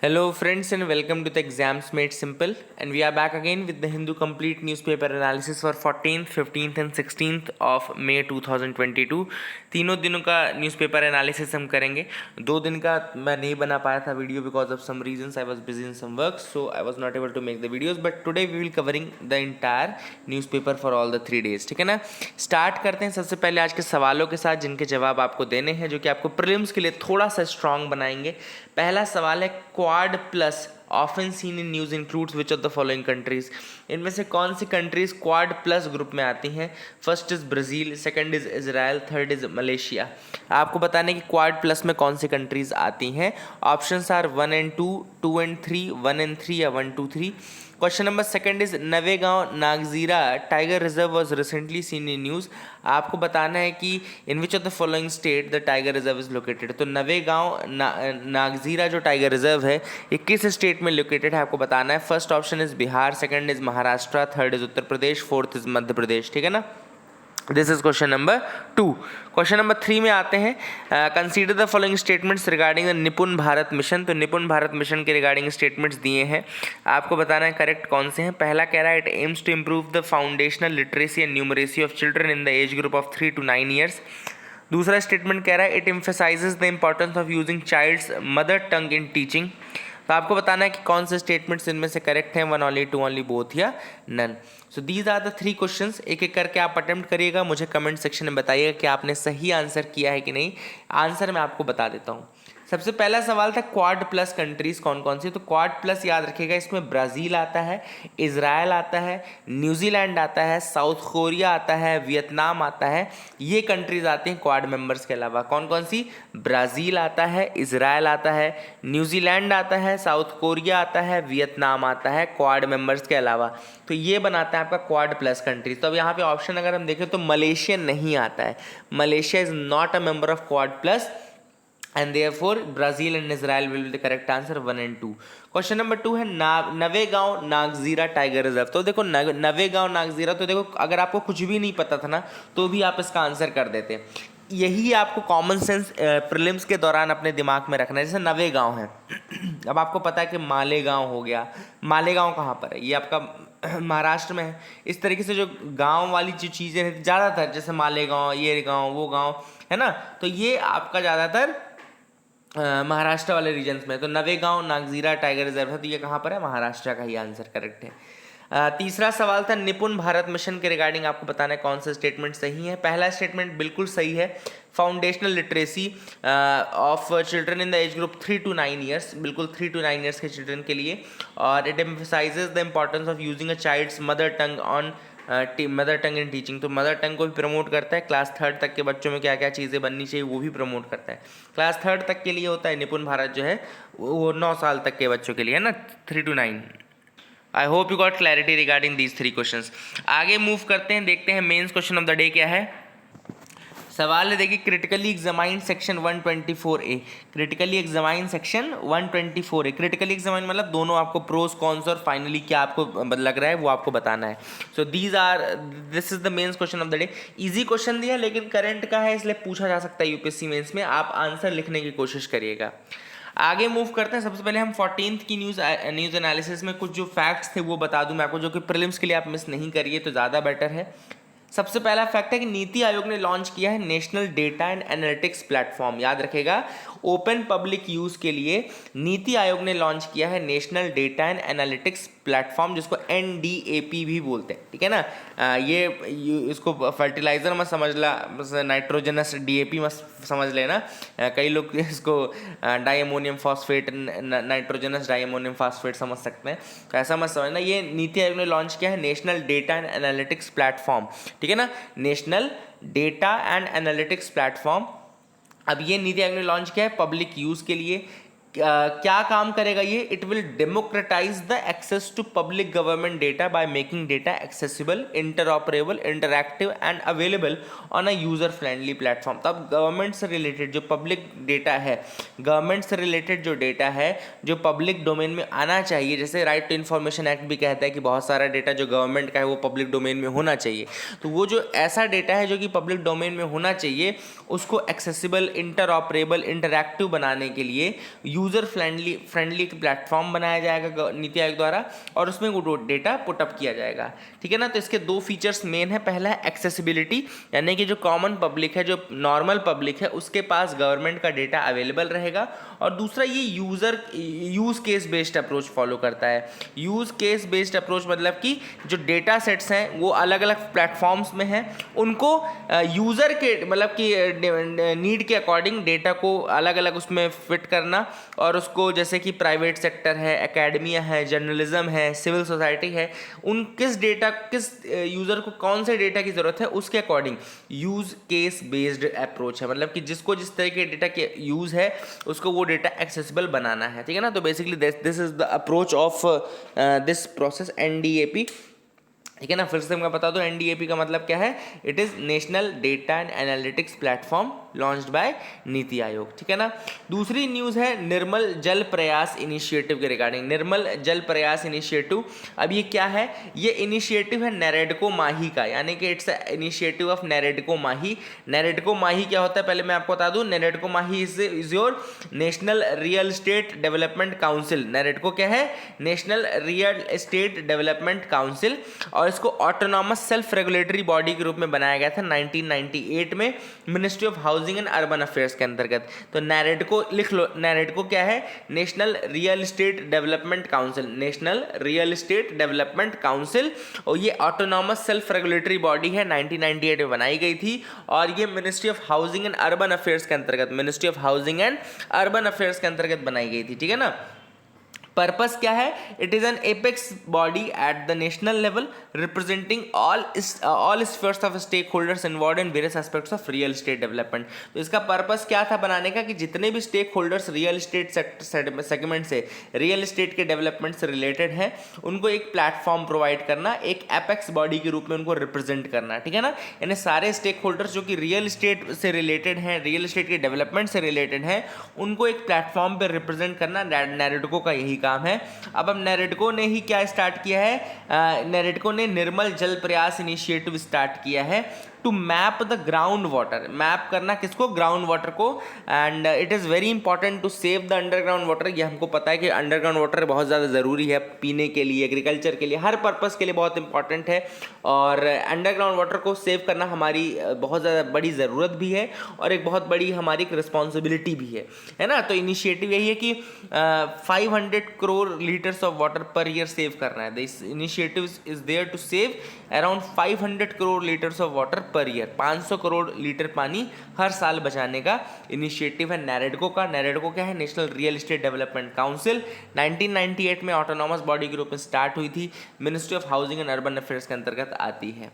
Hello friends and welcome to the Exams Made Simple, and we are back again with the Hindu complete newspaper analysis for 14th, 15th and 16th of May 2022। तीनों दिनों का newspaper analysis हम करेंगे। 2 दिन का मैं नहीं बना पाया था video because of some reasons, I was busy in some work, so I was not able to make the videos, but today we will covering the entire newspaper for all the 3 days. ठीक है ना। Start करते हैं सबसे पहले आज के सवालों के साथ जिनके जवाब आपको देने हैं, जो कि आपको प्रीलिम्स के लिए थोड़ा सा स्ट्रांग बनाएंगे। पहला सवाल है quad plus often seen in news includes which of the following countries. इनमें से कौन सी कंट्रीज क्वाड प्लस ग्रुप में आती हैं? First is Brazil, second is Israel, third is Malaysia. आपको बताना है कि क्वाड प्लस में कौन सी कंट्रीज आती हैं। Options are 1 and 2, 2 and 3, 1 and 3 या 1, 2, 3। Question number second is Navegaon Nagzira tiger reserve was recently seen in news. आपको बताना है कि in which of the following state the tiger reserve is located. तो नवेगांव नागजीरा जो टाइगर रिजर्व है ये किस स्टेट में लोकेटेड है आपको बताना है। First option is Bihar, second is Maharashtra, third is Uttar Pradesh, fourth is Madhya Pradesh. ठीक है ना। This is question number 2। Question number 3 में आते हैं, consider the following statements regarding the Nipun Bharat mission. तो निपुण भारत मिशन के रिगार्डिंग स्टेटमेंट्स दिए हैं, आपको बताना है करेक्ट कौन से हैं। पहला कह रहा है it aims to improve the foundational literacy and numeracy of children in the age group of 3 to 9 years. दूसरा स्टेटमेंट कह रहा है it emphasises the importance of using child's mother tongue in teaching. तो आपको बताना है कि कौन से स्टेटमेंट्स इनमें से करेक्ट हैं, 1 only, 2 only, both या नन। So these are the 3 questions. एक एक करके आप अटेम्प्ट करिएगा, मुझे कमेंट सेक्शन में बताइएगा कि आपने सही आंसर किया है कि नहीं। आंसर मैं आपको बता देता हूँ। सबसे पहला सवाल था क्वाड प्लस कंट्रीज कौन कौन सी। तो क्वाड प्लस याद रखिएगा, इसमें ब्राज़ील आता है, इजराइल आता है, न्यूजीलैंड आता है, साउथ कोरिया आता है, वियतनाम आता है। ये कंट्रीज आती हैं क्वाड मेंबर्स के अलावा। कौन कौन सी? ब्राज़ील आता है, इजराइल आता है, न्यूजीलैंड आता है, साउथ कोरिया आता है, वियतनाम आता है, क्वाड मेंबर्स के अलावा। तो ये बनाता है आपका क्वाड प्लस कंट्रीज। तो अब यहाँ पे ऑप्शन अगर हम देखें तो मलेशिया नहीं आता है। Malaysia is not a member of quad plus and therefore Brazil and Israel will be the correct answer 1 and 2। Question number 2 है नवेगांव नागजीरा टाइगर रिजर्व। तो देखो नवेगांव नागजीरा, तो देखो अगर आपको कुछ भी नहीं पता था ना तो भी आप इसका आंसर कर देते। यही आपको कॉमन सेंस प्रीलिम्स के दौरान अपने दिमाग में रखना है। जैसे नवेगांव है, अब आपको पता है कि मालेगांव हो गया। मालेगांव कहाँ पर है? ये आपका महाराष्ट्र में है। इस तरीके से जो गांव वाली जो चीज़ें हैं ज़्यादातर, जैसे मालेगांव, ये गांव, वो गांव है ना, तो ये आपका ज़्यादातर महाराष्ट्र वाले रीजन्स में। तो नवेगांव नागजीरा टाइगर रिजर्व है, तो ये कहाँ पर है? महाराष्ट्र का ही आंसर करेक्ट है। तीसरा सवाल था निपुण भारत मिशन के रिगार्डिंग आपको बताना है कौन सा स्टेटमेंट सही है। पहला स्टेटमेंट बिल्कुल सही है, foundational literacy of children in the age group 3 to 9 years, बिल्कुल 3 to 9 ईयर्स के चिल्ड्रन के लिए। और it emphasises the importance of using a child's mother tongue on mother tongue in teaching. तो मदर टंग को भी प्रमोट करता है। क्लास 3 तक के बच्चों में क्या क्या चीज़ें बननी चाहिए वो भी प्रमोट करता है। क्लास 3 तक के लिए होता है निपुण भारत जो है, वो 9 साल तक के बच्चों के लिए है ना, 3 to 9। I hope you got clarity regarding these 3 questions. आगे मूव करते हैं, देखते हैं mains question of the day क्या है। सवाल है देखिए, critically examine section 124A। Critically examine section 124A। Critically examine मतलब दोनों आपको प्रोस कॉन्स और फाइनली क्या आपको लग रहा है वो आपको बताना है। So this is the mains question of the day. Easy question दिया लेकिन करंट का है, इसलिए पूछा जा सकता है यूपीएससी मेंस में। आप आंसर लिखने की कोशिश करिएगा। आगे मूव करते हैं। सबसे पहले हम 14th की न्यूज़ एनालिसिस में कुछ जो फैक्ट्स थे वो बता दूं मैं आपको, जो कि प्रीलिम्स के लिए आप मिस नहीं करिए तो ज़्यादा बेटर है। सबसे पहला फैक्ट है कि नीति आयोग ने लॉन्च किया है national data and analytics platform. याद रखेगा, ओपन पब्लिक यूज़ के लिए नीति आयोग ने लॉन्च किया है national data and analytics platform, जिसको NDAP भी बोलते हैं। ठीक है ना। ये इसको फर्टिलाइज़र मत समझ ला, नाइट्रोजनस DAP मत समझ लेना। कई लोग इसको di ammonium phosphate, nitrogenous di ammonium phosphate समझ सकते हैं, तो ऐसा मत समझना। ये नीति आयोग ने लॉन्च किया है national data and analytics platform. ठीक है ना, national data and analytics platform. अब ये नीति आयोग ने लॉन्च किया है पब्लिक यूज़ के लिए। क्या काम करेगा ये? It will democratise the access to public government data by making data accessible, interoperable, interactive and available on a user friendly platform. तब गवर्नमेंट से रिलेटेड जो पब्लिक डेटा है, गवर्नमेंट से रिलेटेड जो डेटा है जो पब्लिक डोमेन में आना चाहिए, जैसे राइट टू इन्फॉर्मेशन एक्ट भी कहता है कि बहुत सारा डेटा जो गवर्नमेंट का है वो पब्लिक डोमेन में होना चाहिए। तो वो जो ऐसा डेटा है जो कि पब्लिक डोमेन में होना चाहिए, उसको एक्सेसिबल, इंटरऑपरेबल, इंटरैक्टिव बनाने के लिए यूज़र फ्रेंडली एक प्लेटफॉर्म बनाया जाएगा नीति आयोग द्वारा, और उसमें वो डेटा पुटअप किया जाएगा। ठीक है ना। तो इसके दो फीचर्स मेन है। पहला है एक्सेसिबिलिटी, यानी कि जो कॉमन पब्लिक है, जो नॉर्मल पब्लिक है, उसके पास गवर्नमेंट का डेटा अवेलेबल रहेगा। और दूसरा ये use case based approach follow करता है। यूज़ केस बेस्ड अप्रोच मतलब कि जो डेटा सेट्स हैं वो अलग अलग प्लेटफॉर्म्स में हैं, उनको यूज़र के मतलब कि नीड के अकॉर्डिंग डेटा को अलग अलग उसमें फिट करना, और उसको जैसे कि प्राइवेट सेक्टर है, एकेडमिया है, जर्नलिज्म है, सिविल सोसाइटी है, उन किस यूज़र को कौन से डेटा की ज़रूरत है उसके according use case based approach है। मतलब कि जिसको जिस तरह के डेटा के यूज़ है उसको वो डेटा एक्सेसिबल बनाना है। ठीक है ना। तो basically this is the approach of this process NDAP। ठीक है ना। फिर से मैं बता दूं NDAP का मतलब क्या है। It is national data and analytics platform launched by NITI Aayog. ठीक है ना। दूसरी न्यूज़ है निर्मल जल प्रयास इनिशिएटिव के रिगार्डिंग। निर्मल जल प्रयास इनिशिएटिव, अब ये क्या है? ये इनिशिएटिव है नैरेडको माही का, यानी कि it's initiative of NAREDCO Mahi. NAREDCO Mahi क्या होता है पहले मैं आपको बता दूं। NAREDCO Mahi is your national real estate development council. NAREDCO क्या है? National real estate development council, और इसको ऑटोनॉमस सेल्फ रेगुलेटरी बॉडी के रूप में बनाया गया था 1998 में ministry of housing and urban affairs के अंतर्गत। तो नैरेडको लिख लो। नैरेडको क्या है? National real estate development council. National real estate development council, और ये ऑटोनॉमस सेल्फ रेगुलेटरी बॉडी है, 1998 में बनाई गई थी, और ये ministry of housing and urban affairs के अंतर्गत, ministry of housing and urban affairs के अंतर्गत बनाई गई थी। ठीक है ना। पर्पस क्या है? It is an apex body at the national level representing all spheres of stakeholders involved in various aspects of real estate development. तो इसका पर्पस क्या था बनाने का कि जितने भी stakeholders real estate segment से, रियल एस्टेट के डेवलपमेंट से रिलेटेड हैं, उनको एक प्लेटफॉर्म प्रोवाइड करना, एक एपेक्स बॉडी के रूप में उनको रिप्रेजेंट करना। ठीक है ना। यानी सारे स्टेक होल्डर्स जो कि रियल एस्टेट से रिलेटेड हैं, रियल एस्टेट के डेवलपमेंट से रिलेटेड हैं, उनको एक प्लेटफॉर्म पर रिप्रेजेंट करना नैरेडको का यही काम है। अब नैरेडको ने ही क्या स्टार्ट किया है? नैरेडको ने निर्मल जल प्रयास इनिशिएटिव स्टार्ट किया है to map the ground water. Map करना किसको? ग्राउंड वाटर को। And it is very important to save the underground water. ये हमको पता है कि अंडरग्राउंड वाटर बहुत ज़्यादा ज़रूरी है पीने के लिए, एग्रीकल्चर के लिए, हर पर्पज़ के लिए बहुत इंपॉर्टेंट है, और अंडरग्राउंड वाटर को सेव करना हमारी बहुत ज़्यादा बड़ी ज़रूरत भी है, और एक बहुत बड़ी हमारी एक रिस्पॉन्सिबिलिटी भी है ना। तो इनिशिएटिव यही है कि 500 crore litres of water per year save करना है। This initiative is there to save around 500 crore litres of water per year. 500 crore litre पानी हर साल बचाने का इनिशिएटिव है नैरेडको का। नैरेडको क्या है? National real estate development council. 1998 में ऑटोनॉमस बॉडी के रूप में स्टार्ट हुई थी, ministry of housing and urban affairs के अंतर्गत आती है।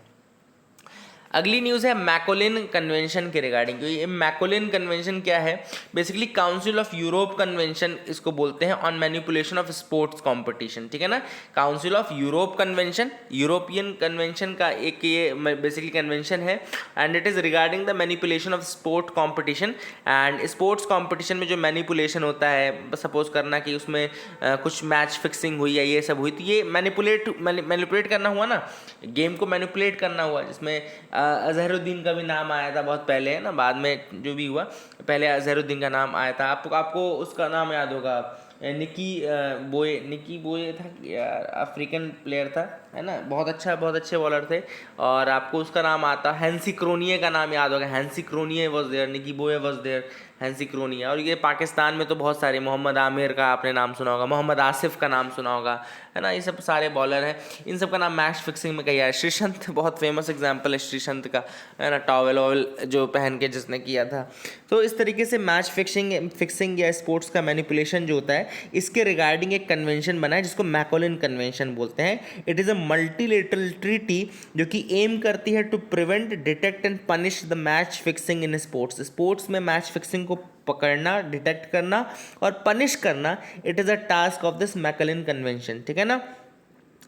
अगली न्यूज़ है मैकोलिन कन्वेंशन के रिगार्डिंग। ये मैकोलिन कन्वेंशन क्या है? Basically council of Europe convention इसको बोलते हैं, on manipulation of sports competition. ठीक है ना। Council of Europe convention, European convention का एक ये बेसिकली कन्वेंशन है, and it is regarding the manipulation of sport competition. And sports competition में जो मैनिपुलेशन होता है, सपोज करना कि उसमें कुछ मैच फिक्सिंग हुई या ये सब हुई, तो ये मैनिपुलेट करना हुआ ना, गेम को मैनिपुलेट करना हुआ, जिसमें अजहरुद्दीन का भी नाम आया था बहुत पहले, है ना। बाद में जो भी हुआ, पहले अजहरुद्दीन का नाम आया था। आपको उसका नाम याद होगा, निकी बोए था यार, अफ्रीकन प्लेयर था, है ना। बहुत अच्छे बॉलर थे, और आपको उसका नाम आता, हैंसी क्रोनिये का नाम याद होगा। हैंसी क्रोनिये वॉज देयर, निकी बोए वॉज देयर, हैंसी क्रोनिया। और ये पाकिस्तान में तो बहुत सारे, मोहम्मद आमिर का आपने नाम सुना होगा, मोहम्मद आसिफ का नाम सुना होगा, है ना। ये सब सारे बॉलर हैं, इन सब का नाम मैच फिक्सिंग में किया है। श्रीसंत बहुत फेमस एग्जाम्पल है श्रीसंत का, है ना, टॉवेल वॉवेल जो पहन के जिसने किया था। तो इस तरीके से मैच फिक्सिंग या स्पोर्ट्स का मैनिपुलेशन जो होता है, इसके रिगार्डिंग एक कन्वेंशन बना है जिसको मैकोलिन कन्वेंशन बोलते हैं। It is a multilateral treaty जो कि एम करती है to prevent, detect and punish the match fixing in sports. Sports में मैच फिक्सिंग को पकड़ना, डिटेक्ट करना और पनिश करना, it is a task of this Macolin convention. ठीक है ना।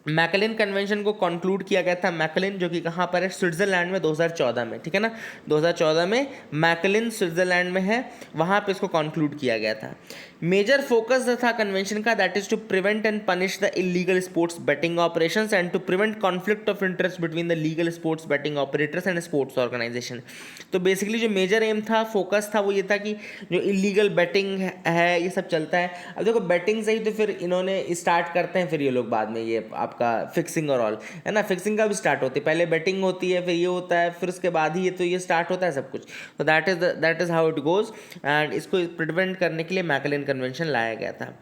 मैकलिन कन्वेंशन को कंक्लूड किया गया था। मैकलिन जो कि कहाँ पर है, स्विट्जरलैंड में 2014 में, ठीक है ना, 2014 में मैकलिन स्विट्जरलैंड में है, वहाँ पे इसको कंक्लूड किया गया था। मेजर फोकस था कन्वेंशन का, that is to prevent and punish the illegal sports betting operations and to prevent conflict of interest between the legal sports betting operators and sports organisation. तो बेसिकली जो major aim था, focus था, वो ये था कि जो इलीगल बेटिंग है ये सब चलता है। अब देखो बेटिंग से ही तो फिर इन्होंने स्टार्ट करते हैं, फिर ये लोग बाद में ये आपका फिक्सिंग और ऑल है ना, फिक्सिंग का भी स्टार्ट होती है, पहले बेटिंग होती है, फिर ये होता है, फिर उसके बाद ही ये तो ये स्टार्ट होता है सब कुछ। तो that is how it goes, and इसको प्रिवेंट करने के लिए मैकलिन कन्वेंशन लाया गया था।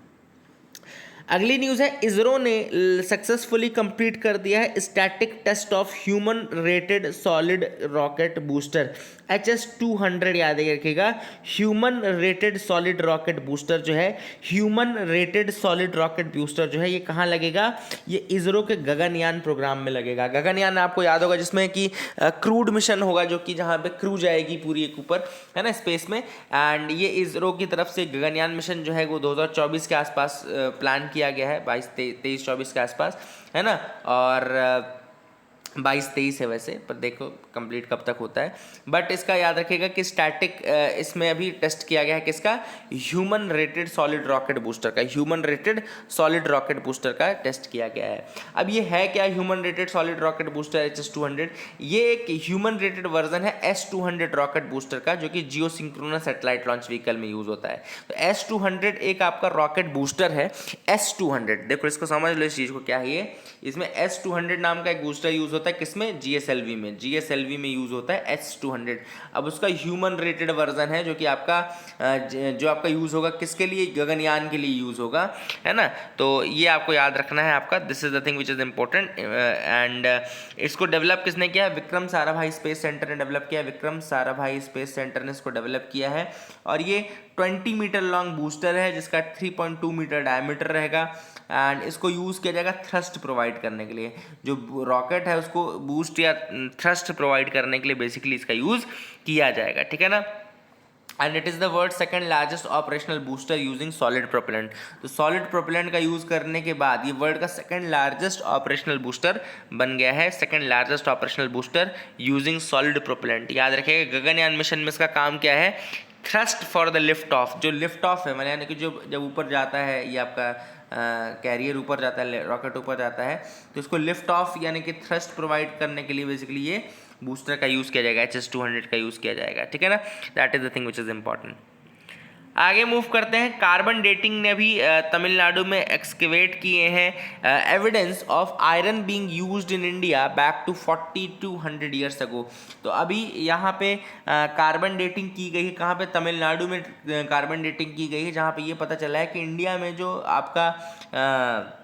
अगली न्यूज़ है, इसरो ने सक्सेसफुली कंप्लीट कर दिया है static test of human rated solid rocket booster HS-200। याद रखिएगा, human rated solid rocket booster जो है, human rated solid rocket booster जो है, ये कहाँ लगेगा, ये इसरो के गगनयान प्रोग्राम में लगेगा। गगनयान आपको याद होगा जिसमें कि क्रूड मिशन होगा, जो कि जहाँ पे क्रू जाएगी पूरी एक ऊपर, है ना, स्पेस में, एंड ये इसरो की तरफ से गगनयान मिशन जो है वो 2024 के आसपास प्लान किया गया है, 23-24 के आसपास, है ना, और 22-23 है वैसे, पर देखो कंप्लीट कब तक होता है। बट इसका याद रखिएगा कि स्टैटिक इसमें अभी टेस्ट किया गया है किसका, human rated solid rocket booster का, human rated solid rocket booster का टेस्ट किया गया है। अब ये है क्या human rated solid rocket booster HS-200, ये एक ह्यूमन रेटेड वर्जन है S-200 रॉकेट बूस्टर का, जो कि जियो सिंक्रोनस सैटेलाइट लॉन्च व्हीकल में यूज होता है। तो S-200 एक आपका रॉकेट बूस्टर है। S-200 देखो, इसको समझ लो इस चीज़ को, क्या है ये, इसमें S-200 नाम का एक बूस्टर यूज होता है, किसमें, GSLV में, GSLV में यूज होता है S-200। अब उसका ह्यूमन रेटेड वर्जन है, जो कि आपका जो आपका यूज होगा किसके लिए, गगनयान के लिए यूज होगा, है ना। तो ये आपको याद रखना है आपका, this is the thing which is important. And इसको डेवलप किसने किया, विक्रम साराभाई स्पेस सेंटर ने डेवलप किया, विक्रम साराभाई स्पेस सेंटर ने इसको डेवलप किया है। और ये 20 मीटर लॉन्ग बूस्टर है, जिसका 3.2 मीटर डायमीटर रहेगा, एंड इसको यूज़ किया जाएगा थ्रस्ट प्रोवाइड करने के लिए। जो रॉकेट है उसको बूस्ट या थ्रस्ट प्रोवाइड करने के लिए बेसिकली इसका यूज़ किया जाएगा, ठीक है ना। And it is the world second largest operational booster using solid propellant. तो सॉलिड प्रोपेलेंट का यूज़ करने के बाद ये वर्ल्ड का सेकंड लार्जेस्ट ऑपरेशनल बूस्टर बन गया है, second largest operational booster using solid propellant. याद रखिएगा, गगनयान मिशन में इसका काम क्या है, thrust for the lift off. जो लिफ्ट ऑफ है, यानी कि जो जब ऊपर जाता है ये आपका कैरियर ऊपर जाता है, रॉकेट ऊपर जाता है, तो इसको लिफ्ट ऑफ यानी कि थ्रस्ट प्रोवाइड करने के लिए बेसिकली ये बूस्टर का यूज़ किया जाएगा, HS-200 का यूज़ किया जाएगा, ठीक है ना। That is the thing which is important. आगे मूव करते हैं, कार्बन डेटिंग ने भी तमिलनाडु में एक्सकेवेट किए हैं evidence of iron being used in India back to 40-100 years ago. तो अभी यहाँ पे कार्बन डेटिंग की गई है, कहाँ पे, तमिलनाडु में कार्बन डेटिंग की गई है, जहाँ पे ये पता चला है कि इंडिया में जो आपका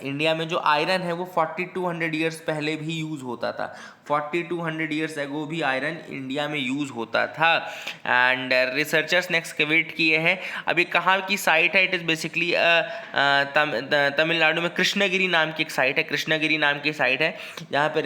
इंडिया में जो आयरन है वो 40-100 ईयर्स पहले भी यूज़ होता था। 40-100 ईयर्स एगो भी आयरन इंडिया में यूज़ होता था। एंड रिसर्चर्स ने एक्सकेवेट किए हैं। अभी कहाँ की साइट है, इट इज़ बेसिकली तमिलनाडु में कृष्णगिरी नाम की एक साइट है, कृष्णगिरी नाम की साइट है, जहाँ पे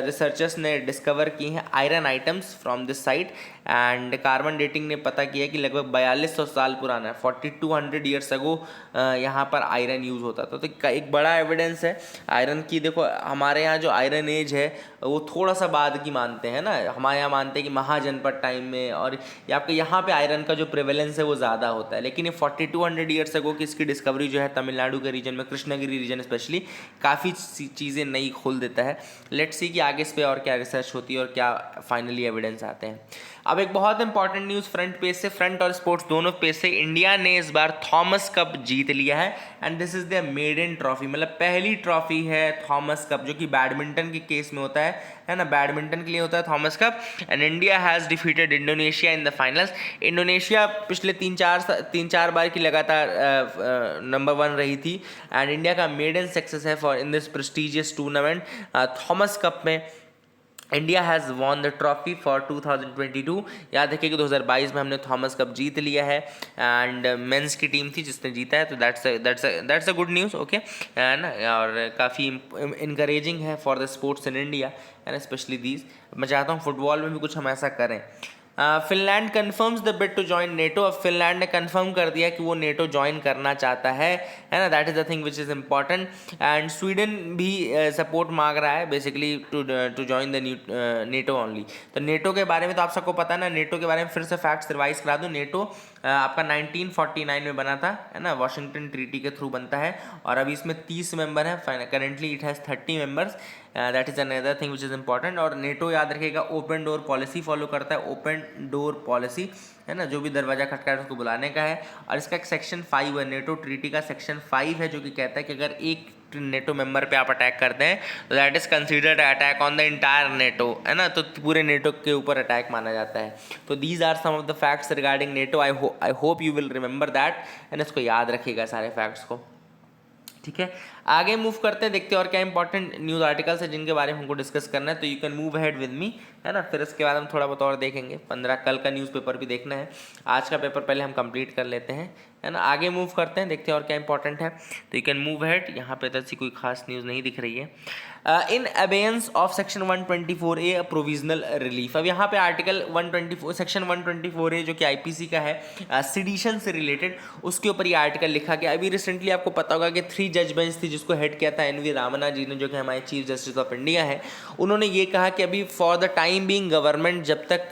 रिसर्चर्स ने डिस्कवर की हैं iron items from this site. And carbon dating ने पता किया कि लगभग 4200 साल पुराना है, 40-100 ईयर्स अगो यहाँ पर आयरन यूज़ होता था। तो एक बड़ा एविडेंस है आयरन की। देखो हमारे यहाँ जो आयरन एज है वो थोड़ा सा बाद की मानते हैं ना, हमारे यहाँ मानते हैं कि महाजनपद टाइम में, और आपके यहाँ पे आयरन का जो प्रेवेलेंस है वो ज़्यादा होता है। लेकिन ये 40-100 ईयर्स अगो की इसकी डिस्कवरी जो है तमिलनाडु के रीजन में, कृष्णगिरी रीजन स्पेशली, काफ़ी चीज़ें नई खोल देता है। लेट्स सी कि आगे इस पर और क्या रिसर्च होती है और क्या फाइनली एविडेंस आते हैं। अब एक बहुत इंपॉर्टेंट न्यूज़ फ्रंट पेज से, फ्रंट और स्पोर्ट्स दोनों पेज से, इंडिया ने इस बार थॉमस कप जीत लिया है and this is the maiden trophy, मतलब पहली ट्रॉफी है थॉमस कप, जो कि बैडमिंटन के केस में होता है ना, बैडमिंटन के लिए होता है Thomas cup. And India has defeated Indonesia in the finals. Indonesia पिछले तीन चार बार की लगातार नंबर 1 रही थी, एंड इंडिया का मेडन सक्सेस है for in this prestigious tournament Thomas Cup में। India has won the trophy for 2022। याद रखिए कि 2022 में हमने थॉमस कप जीत लिया है, एंड मेंस की टीम थी जिसने जीता है, तो that's a good news, okay, है ना। और काफ़ी इनकरेजिंग है for the sports in India and specially these. मैं चाहता हूँ फुटबॉल में भी कुछ हम ऐसा करें। Finland confirms the bid to join NATO. अब फिनलैंड ने कन्फर्म कर दिया कि वो नेटो ज्वाइन करना चाहता है ना, that is the thing which is important. And Sweden भी सपोर्ट मांग रहा है basically to join the NATO only. तो नेटो के बारे में तो आप सबको पता है ना, नेटो के बारे में फिर से फैक्ट्स रिवाइज करा दूँ। नेटो आपका 1949 में बना था, है ना, वाशिंगटन ट्रीटी के थ्रू बनता है, और अभी इसमें 30 मेंबर हैं। Currently it has 30 members, that is another thing which is important. और नेटो याद रखिएगा ओपन डोर पॉलिसी फॉलो करता है, ओपन डोर पॉलिसी, है ना, जो भी दरवाजा खटखटाए उसको बुलाने का है। और इसका एक सेक्शन 5 है, नेटो ट्रीटी का सेक्शन 5 है, जो कि कहता है कि अगर एक नेटो मेंबर पे आप अटैक करते हैं तो that is considered attack on the entire NATO, है ना, तो पूरे नेटो के ऊपर अटैक माना जाता है। तो these are some of the facts regarding NATO. I hope you will remember that, and इसको याद रखिएगा सारे फैक्ट्स को, ठीक है। आगे मूव करते हैं, देखते हैं और क्या इंपॉर्टेंट न्यूज़ आर्टिकल्स है जिनके बारे में हमको डिस्कस करना है। तो you can move ahead with me, है ना। फिर इसके बाद हम थोड़ा बहुत और देखेंगे, 15 कल का न्यूज़पेपर भी देखना है, आज का पेपर पहले हम कंप्लीट कर लेते हैं, है ना। आगे मूव करते हैं, देखते हैं और क्या इंपॉर्टेंट है। तो यू कैन मूव अहेड। यहाँ पे तो ऐसी कोई खास न्यूज़ नहीं दिख रही है। In abeyance of section 124A provisional relief. अब यहाँ पे आर्टिकल 124 सेक्शन 124A जो कि आईपीसी का है, सिडिशन से रिलेटेड, उसके ऊपर ये आर्टिकल लिखा गया। अभी रिसेंटली आपको पता होगा कि 3 जज बेंच थी जिसको हेड किया था एनवी रामन्ना जी ने, जो कि हमारे चीफ जस्टिस ऑफ इंडिया है। उन्होंने ये कहा कि अभी for the time being government जब तक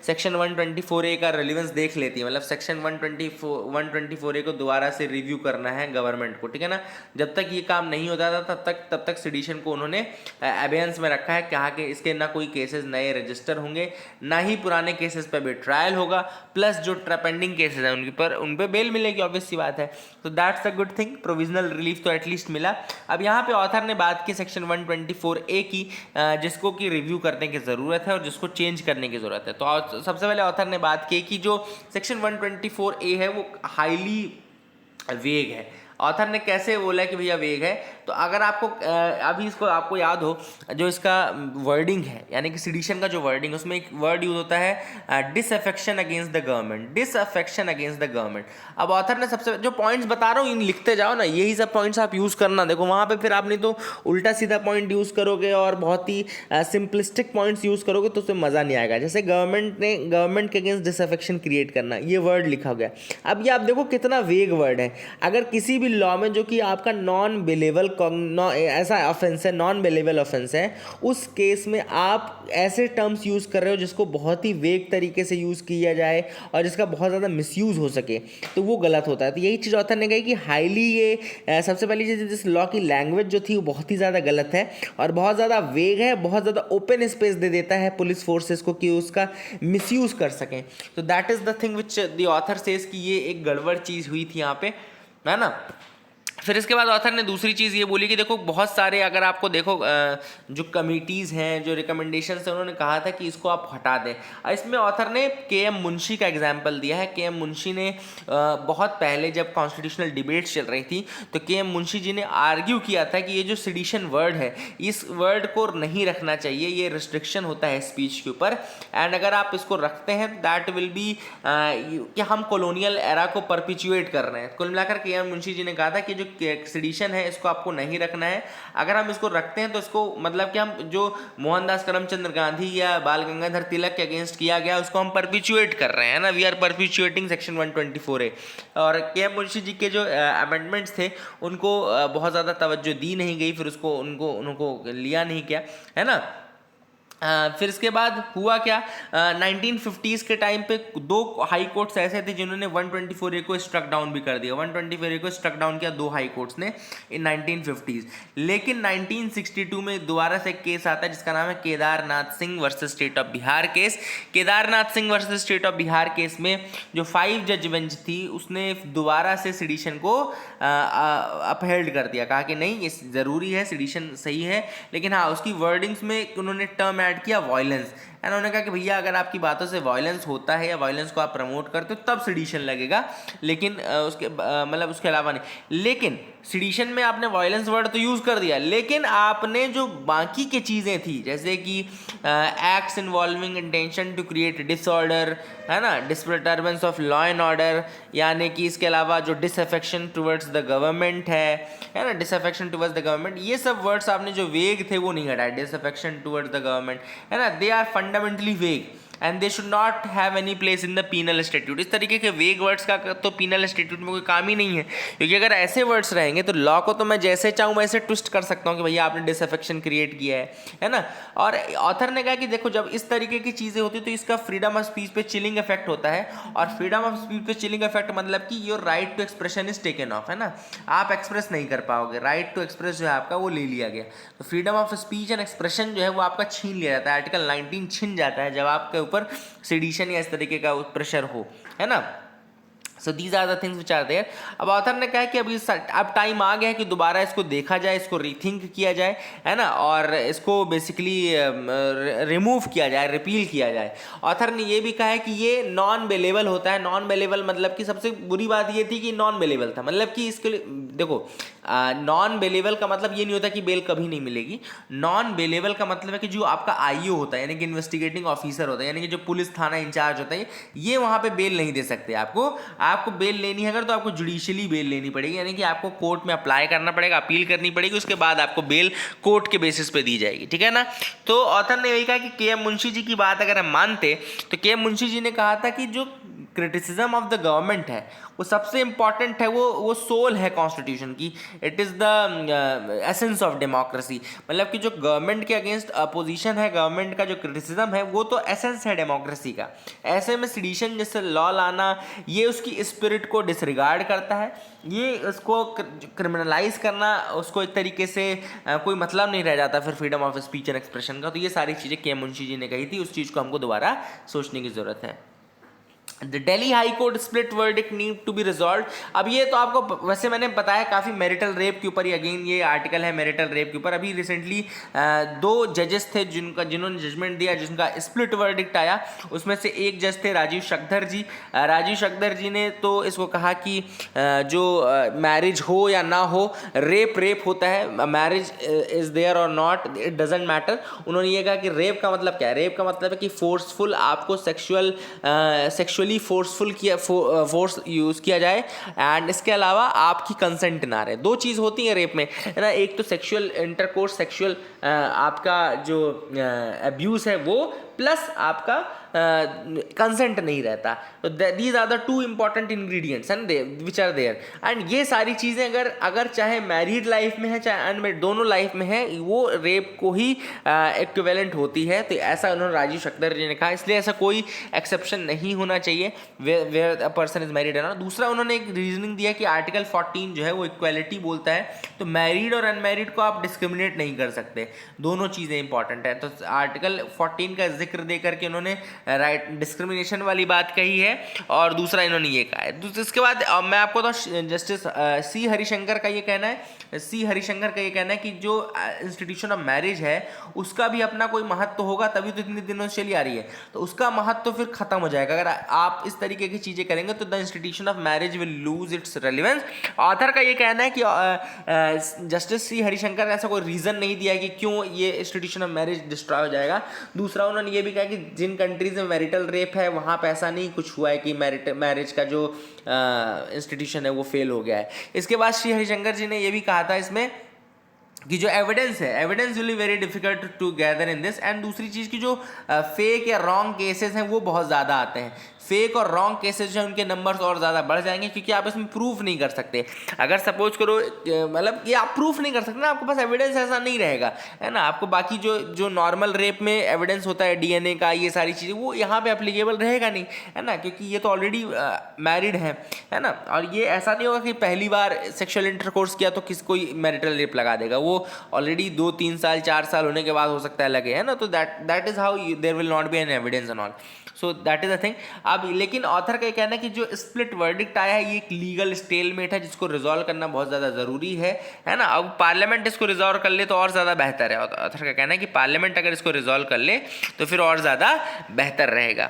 सेक्शन 124A का रिलेवेंस देख लेती है, मतलब सेक्शन 124A को दोबारा से रिव्यू करना है गवर्नमेंट को, ठीक है ना, जब तक ये काम नहीं होता था तब तक सिडिशन को उन्होंने एबियंस में रखा है। कहा कि इसके ना कोई केसेस नए रजिस्टर होंगे, ना ही पुराने केसेस पे भी ट्रायल होगा, प्लस जो पेंडिंग केसेस हैं उन पे बेल मिलेगी, ऑब्वियस सी बात है। तो that's a good thing, provisional relief तो एटलीस्ट मिला। अब यहाँ पे ऑथर ने बात की सेक्शन 124A की, जिसको कि रिव्यू करने की ज़रूरत है और जिसको चेंज करने की ज़रूरत है। तो सबसे पहले ऑथर ने बात की कि जो सेक्शन 124A है वो हाईली वेग है। ऑथर ने कैसे बोला कि भैया वेग है, तो अगर आपको अभी इसको आपको याद हो, जो इसका वर्डिंग है, यानी कि सिडिशन का जो वर्डिंग है, उसमें एक वर्ड यूज होता है disaffection against the government, disaffection against the government. अब ऑथर ने सबसे जो पॉइंट्स बता रहा हूँ इन लिखते जाओ ना, यही सब पॉइंट्स आप यूज़ करना। देखो वहाँ पे फिर आप नहीं तो उल्टा सीधा पॉइंट यूज़ करोगे और बहुत ही सिंपलिस्टिक पॉइंट्स यूज़ करोगे तो उसमें मज़ा नहीं आएगा। जैसे गवर्नमेंट के अगेंस्ट डिसअफेक्शन क्रिएट करना, ये वर्ड लिखा गया। अब ये आप देखो कितना वेग वर्ड है। अगर किसी भी लॉ में जो कि आपका नॉन बिलेबल ऐसा ऑफेंस है, नॉन बिलेबल ऑफेंस है, उस केस में आप ऐसे टर्म्स यूज़ कर रहे हो जिसको बहुत ही वेग तरीके से यूज़ किया जाए और जिसका बहुत ज़्यादा मिसयूज़ हो सके, तो वो गलत होता है। तो यही चीज़ ऑथर ने कही कि हाईली ये सबसे पहली चीज़, जिस लॉ की लैंग्वेज जो थी वो बहुत ही ज़्यादा गलत है और बहुत ज़्यादा वेग है, बहुत ज़्यादा ओपन स्पेस दे देता है पुलिस फोर्सेस को कि उसका मिसयूज़ कर सकें। तो that is the thing which the author says कि ये एक गड़बड़ चीज़ हुई थी यहाँ पे, है ना। फिर इसके बाद ऑथर ने दूसरी चीज़ ये बोली कि देखो बहुत सारे, अगर आपको देखो जो कमिटीज़ हैं, जो रिकमेंडेशंस हैं, उन्होंने कहा था कि इसको आप हटा दें। इसमें ऑथर ने KM मुंशी का एग्जाम्पल दिया है। KM मुंशी ने बहुत पहले जब कॉन्स्टिट्यूशनल डिबेट्स चल रही थी तो KM मुंशी जी ने आर्ग्यू किया था कि ये जो सिडिशन वर्ड है, इस वर्ड को नहीं रखना चाहिए, ये रिस्ट्रिक्शन होता है स्पीच के ऊपर, एंड अगर आप इसको रखते हैं दैट विल बी कि हम कॉलोनियल एरा को परपिचुएट कर रहे हैं। कुल मिलाकर KM मुंशी जी ने कहा था कि जो सिडिशन है इसको आपको नहीं रखना है। अगर हम इसको रखते हैं तो इसको मतलब कि हम जो मोहनदास करमचंद गांधी या बाल गंगाधर तिलक के अगेंस्ट किया गया उसको हम परपिचुएट कर रहे हैं ना, वी आर परपिचुएटिंग सेक्शन 124A। और KM मुंशी जी के जो अमेंडमेंट्स थे उनको बहुत ज़्यादा तवज्जो दी नहीं गई, फिर उसको उनको लिया नहीं गया, है ना। फिर इसके बाद हुआ क्या, 1950s के टाइम पे 2 हाई कोर्ट्स ऐसे थे जिन्होंने 124A को स्ट्रक डाउन भी कर दिया। 124A को स्ट्रक डाउन किया 2 हाई कोर्ट्स ने इन 1950s। लेकिन 1962 में दोबारा से एक केस आता है जिसका नाम है Kedarnath Singh versus state of Bihar case. Kedarnath Singh versus state of Bihar case में जो 5 जज बेंच थी उसने दोबारा से सिडिशन को अपहेल्ड कर दिया, कहा कि नहीं ये ज़रूरी है, सिडिशन सही है, लेकिन हाँ उसकी वर्डिंग्स में उन्होंने टर्म ऐड किया वायलेंस। एंड उन्होंने कहा कि भैया अगर आपकी बातों से वायलेंस होता है या वायलेंस को आप प्रमोट करते हो तब सिडिशन लगेगा, लेकिन उसके मतलब उसके अलावा नहीं। लेकिन सिडिशन में आपने वायलेंस वर्ड तो यूज़ कर दिया, लेकिन आपने जो बाकी की चीज़ें थी जैसे कि acts involving intention to create disorder, है ना, disturbance of law and order, यानी कि इसके अलावा जो डिसअफेक्शन टुवर्ड्स द गवर्नमेंट है ना, डिसअफेक्शन टुवर्ड्स द गवर्नमेंट, ये सब वर्ड्स आपने जो वेग थे वो नहीं हटाए। डिसअफेक्शन टुवर्ड्स द गवर्नमेंट, है ना, they are fundamentally vague. And they should not have any place in the penal statute. इस तरीके के वेग वर्ड्स का तो पीनल स्टैट्यूट में कोई काम ही नहीं है, क्योंकि अगर ऐसे वर्ड्स रहेंगे तो लॉ को तो मैं जैसे चाहूँ वैसे ट्विस्ट कर सकता हूँ कि भैया आपने डिसअफेक्शन क्रिएट किया है ना। और ऑथर ने कहा कि देखो जब इस तरीके की चीज़ें होती तो इसका फ्रीडम ऑफ स्पीच पे चिलिंग इफेक्ट होता है, और फ्रीडम ऑफ स्पीच पे चिलिंग इफेक्ट मतलब कि your right to expression is taken off, है ना, आप एक्सप्रेस नहीं कर पाओगे, राइट टू एक्सप्रेस जो है आपका वो ले लिया गया। तो freedom of speech and expression जो है वो आपका छीन लिया जाता है, आर्टिकल 19 छिन जाता है जब आपके ऊपर सेडिशन या इस तरीके का प्रेशर हो, है ना। So these are the things which are there. अब ऑथर ने कहा कि अभी अब टाइम आ गया है कि दोबारा इसको देखा जाए, इसको रीथिंक किया जाए, है ना, और इसको बेसिकली रिमूव किया जाए, रिपील किया जाए। ऑथर ने ये भी कहा है कि ये नॉन बेलेबल होता है। नॉन बेलेबल मतलब कि सबसे बुरी बात ये थी कि नॉन बेलेबल था, मतलब कि इसके लिए देखो नॉन बेलेबल का मतलब ये नहीं होता कि बेल कभी नहीं मिलेगी। नॉन बेलेबल का मतलब है कि जो आपका आईओ होता है, यानी कि इन्वेस्टिगेटिंग ऑफिसर होता है, यानी कि जो पुलिस थाना इंचार्ज होता है, ये वहाँ पे बेल नहीं दे सकते आपको बेल लेनी है अगर तो आपको जुडिशियली बेल लेनी पड़ेगी, यानी कि आपको कोर्ट में अप्लाई करना पड़ेगा, अपील करनी पड़ेगी, उसके बाद आपको बेल कोर्ट के बेसिस पे दी जाएगी, ठीक है ना। तो ऑथर ने यही कहा कि के एम मुंशी जी की बात अगर हम मानते तो के एम मुंशी जी ने कहा था कि जो क्रिटिसिज्म ऑफ द गवर्नमेंट है वो सबसे इंपॉर्टेंट है, वो सोल है कॉन्स्टिट्यूशन की, it is the essence of democracy. मतलब कि जो गवर्नमेंट के अगेंस्ट अपोजिशन है, गवर्नमेंट का जो क्रिटिसिज्म है वो तो एसेंस है डेमोक्रेसी का। ऐसे में सेडिशन जैसे लॉ लाना ये उसकी स्पिरिट को डिसरिगार्ड करता है, ये उसको क्रिमिनलाइज करना उसको एक तरीके से कोई मतलब नहीं रह जाता फिर freedom of speech and expression का। तो ये सारी चीज़ें के एम मुंशी जी ने कही थी, उस चीज़ को हमको दोबारा सोचने की ज़रूरत है। The Delhi high court split verdict need to be resolve. अब ये तो आपको वैसे मैंने बताया काफ़ी मैरिटल रेप के ऊपर ही, अगेन ये आर्टिकल है मैरिटल रेप के ऊपर। अभी रिसेंटली 2 जजेस थे जिन्होंने जजमेंट दिया, जिनका स्प्लिट वर्डिक्ट आया। उसमें से एक जज थे राजीव शकधर जी। राजीव शकधर जी ने तो इसको कहा कि जो मैरिज हो या ना हो, रेप होता है, मैरिज इज़ देयर और नॉट इट डजेंट मैटर। उन्होंने ये कहा कि रेप का मतलब क्या है, रेप का मतलब है कि फोर्सफुल, आपको सेक्सुअली फोर्सफुल किया, फोर्स यूज़ किया जाए, एंड इसके अलावा आपकी कंसेंट ना रहे। 2 चीज़ होती है रेप में, है ना, एक तो सेक्सुअल इंटरकोर्स, सेक्सुअल आपका जो अब्यूज़ है वो, प्लस आपका कंसेंट नहीं रहता। तो these are the 2 important ingredients and which are there. And ये सारी चीज़ें अगर चाहे मैरिड लाइफ में है चाहे अनमैरिड, दोनों लाइफ में है, वो रेप को ही इक्विवेलेंट होती है। तो ऐसा उन्होंने राजीव शकधर जी ने कहा, इसलिए ऐसा कोई एक्सेप्शन नहीं होना चाहिए where a person is married, है ना। दूसरा उन्होंने एक रीजनिंग दिया कि आर्टिकल 14 जो है वो इक्वालिटी बोलता है, तो मैरिड और अनमैरिड को आप डिस्क्रिमिनेट नहीं कर सकते, दोनों चीज़ें इंपॉर्टेंट है। तो आर्टिकल 14 का जिक्र दे करके उन्होंने राइट डिस्क्रिमिनेशन वाली बात कही है, और दूसरा इन्होंने ये कहा है। इसके बाद मैं आपको तो जस्टिस सी हरिशंकर का ये कहना है कि जो इंस्टीट्यूशन ऑफ मैरिज है उसका भी अपना कोई महत्व होगा, तभी तो इतने दिनों से चली आ रही है, तो उसका महत्व फिर खत्म हो जाएगा अगर आप इस तरीके की चीज़ें करेंगे, तो the institution of marriage will lose its relevance. Author का ये कहना है कि जस्टिस सी हरिशंकर ने ऐसा कोई रीज़न नहीं दिया है कि क्यों ये इंस्टीट्यूशन ऑफ मैरिज डिस्ट्रॉय हो जाएगा। दूसरा उन्होंने ये भी कहा कि जिन कंट्रीज में मैरिटल रेप है वहाँ पे ऐसा नहीं कुछ हुआ है कि मैरिज का जो इंस्टीट्यूशन है वो फेल हो गया है। इसके बाद श्री हरिशंकर जी ने ये भी कहा था इसमें कि जो एविडेंस है, evidence will be very difficult to gather in this, and दूसरी चीज़ की जो फेक या रॉन्ग केसेस हैं वो बहुत ज़्यादा आते हैं। फेक और रॉन्ग केसेस जो हैं उनके नंबर्स और ज़्यादा बढ़ जाएंगे, क्योंकि आप इसमें प्रूफ नहीं कर सकते। अगर सपोज करो मतलब ये आप प्रूफ नहीं कर सकते ना, आपके पास एविडेंस ऐसा नहीं रहेगा, है ना। आपको बाकी जो नॉर्मल रेप में एविडेंस होता है डीएनए का, ये सारी चीज़ें, वो यहाँ पे एप्लीकेबल रहेगा नहीं, है ना, क्योंकि ये तो ऑलरेडी मैरिड है ना। और ये ऐसा नहीं होगा कि पहली बार सेक्शुअल इंटरकोर्स किया तो कोई मैरिटल रेप लगा देगा, वो ऑलरेडी 2, 3 साल 4 साल होने के बाद हो सकता है लगे, है ना। तो that is how there will not be an evidence and all, so that is a thing. अब लेकिन ऑथर का ये कहना है कि जो स्प्लिट वर्डिक्ट आया है ये एक लीगल स्टेलमेट है जिसको रिजॉल्व करना बहुत ज़्यादा ज़रूरी है ना। अब पार्लियामेंट इसको रिजॉल्व कर ले तो और ज़्यादा बेहतर है। ऑथर का कहना है कि पार्लियामेंट अगर इसको रिजॉल्व कर ले तो फिर और ज़्यादा बेहतर रहेगा।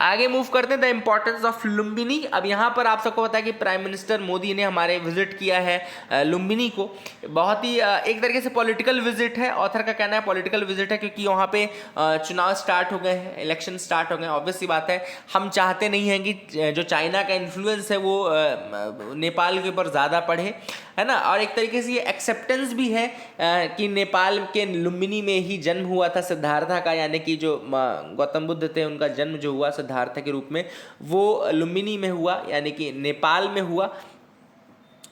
आगे मूव करते हैं द इम्पोर्टेंस ऑफ लुम्बिनी। अब यहाँ पर आप सबको पता है कि प्राइम मिनिस्टर मोदी ने हमारे विजिट किया है लुम्बिनी को। बहुत ही एक तरीके से पॉलिटिकल विजिट है, ऑथर का कहना है पॉलिटिकल विजिट है, क्योंकि वहाँ पे चुनाव स्टार्ट हो गए हैं, इलेक्शन स्टार्ट हो गए हैं। ऑब्वियस सी बात है, हम चाहते नहीं हैं कि जो चाइना का इन्फ्लुएंस है वो नेपाल के ऊपर ज़्यादा पड़े, है ना। और एक तरीके से ये एक्सेप्टेंस भी है कि नेपाल के लुम्बिनी में ही जन्म हुआ था सिद्धार्था का, यानी कि जो गौतम बुद्ध थे उनका जन्म जो हुआ सिद्धार्था के रूप में वो लुम्बिनी में हुआ, यानी कि नेपाल में हुआ।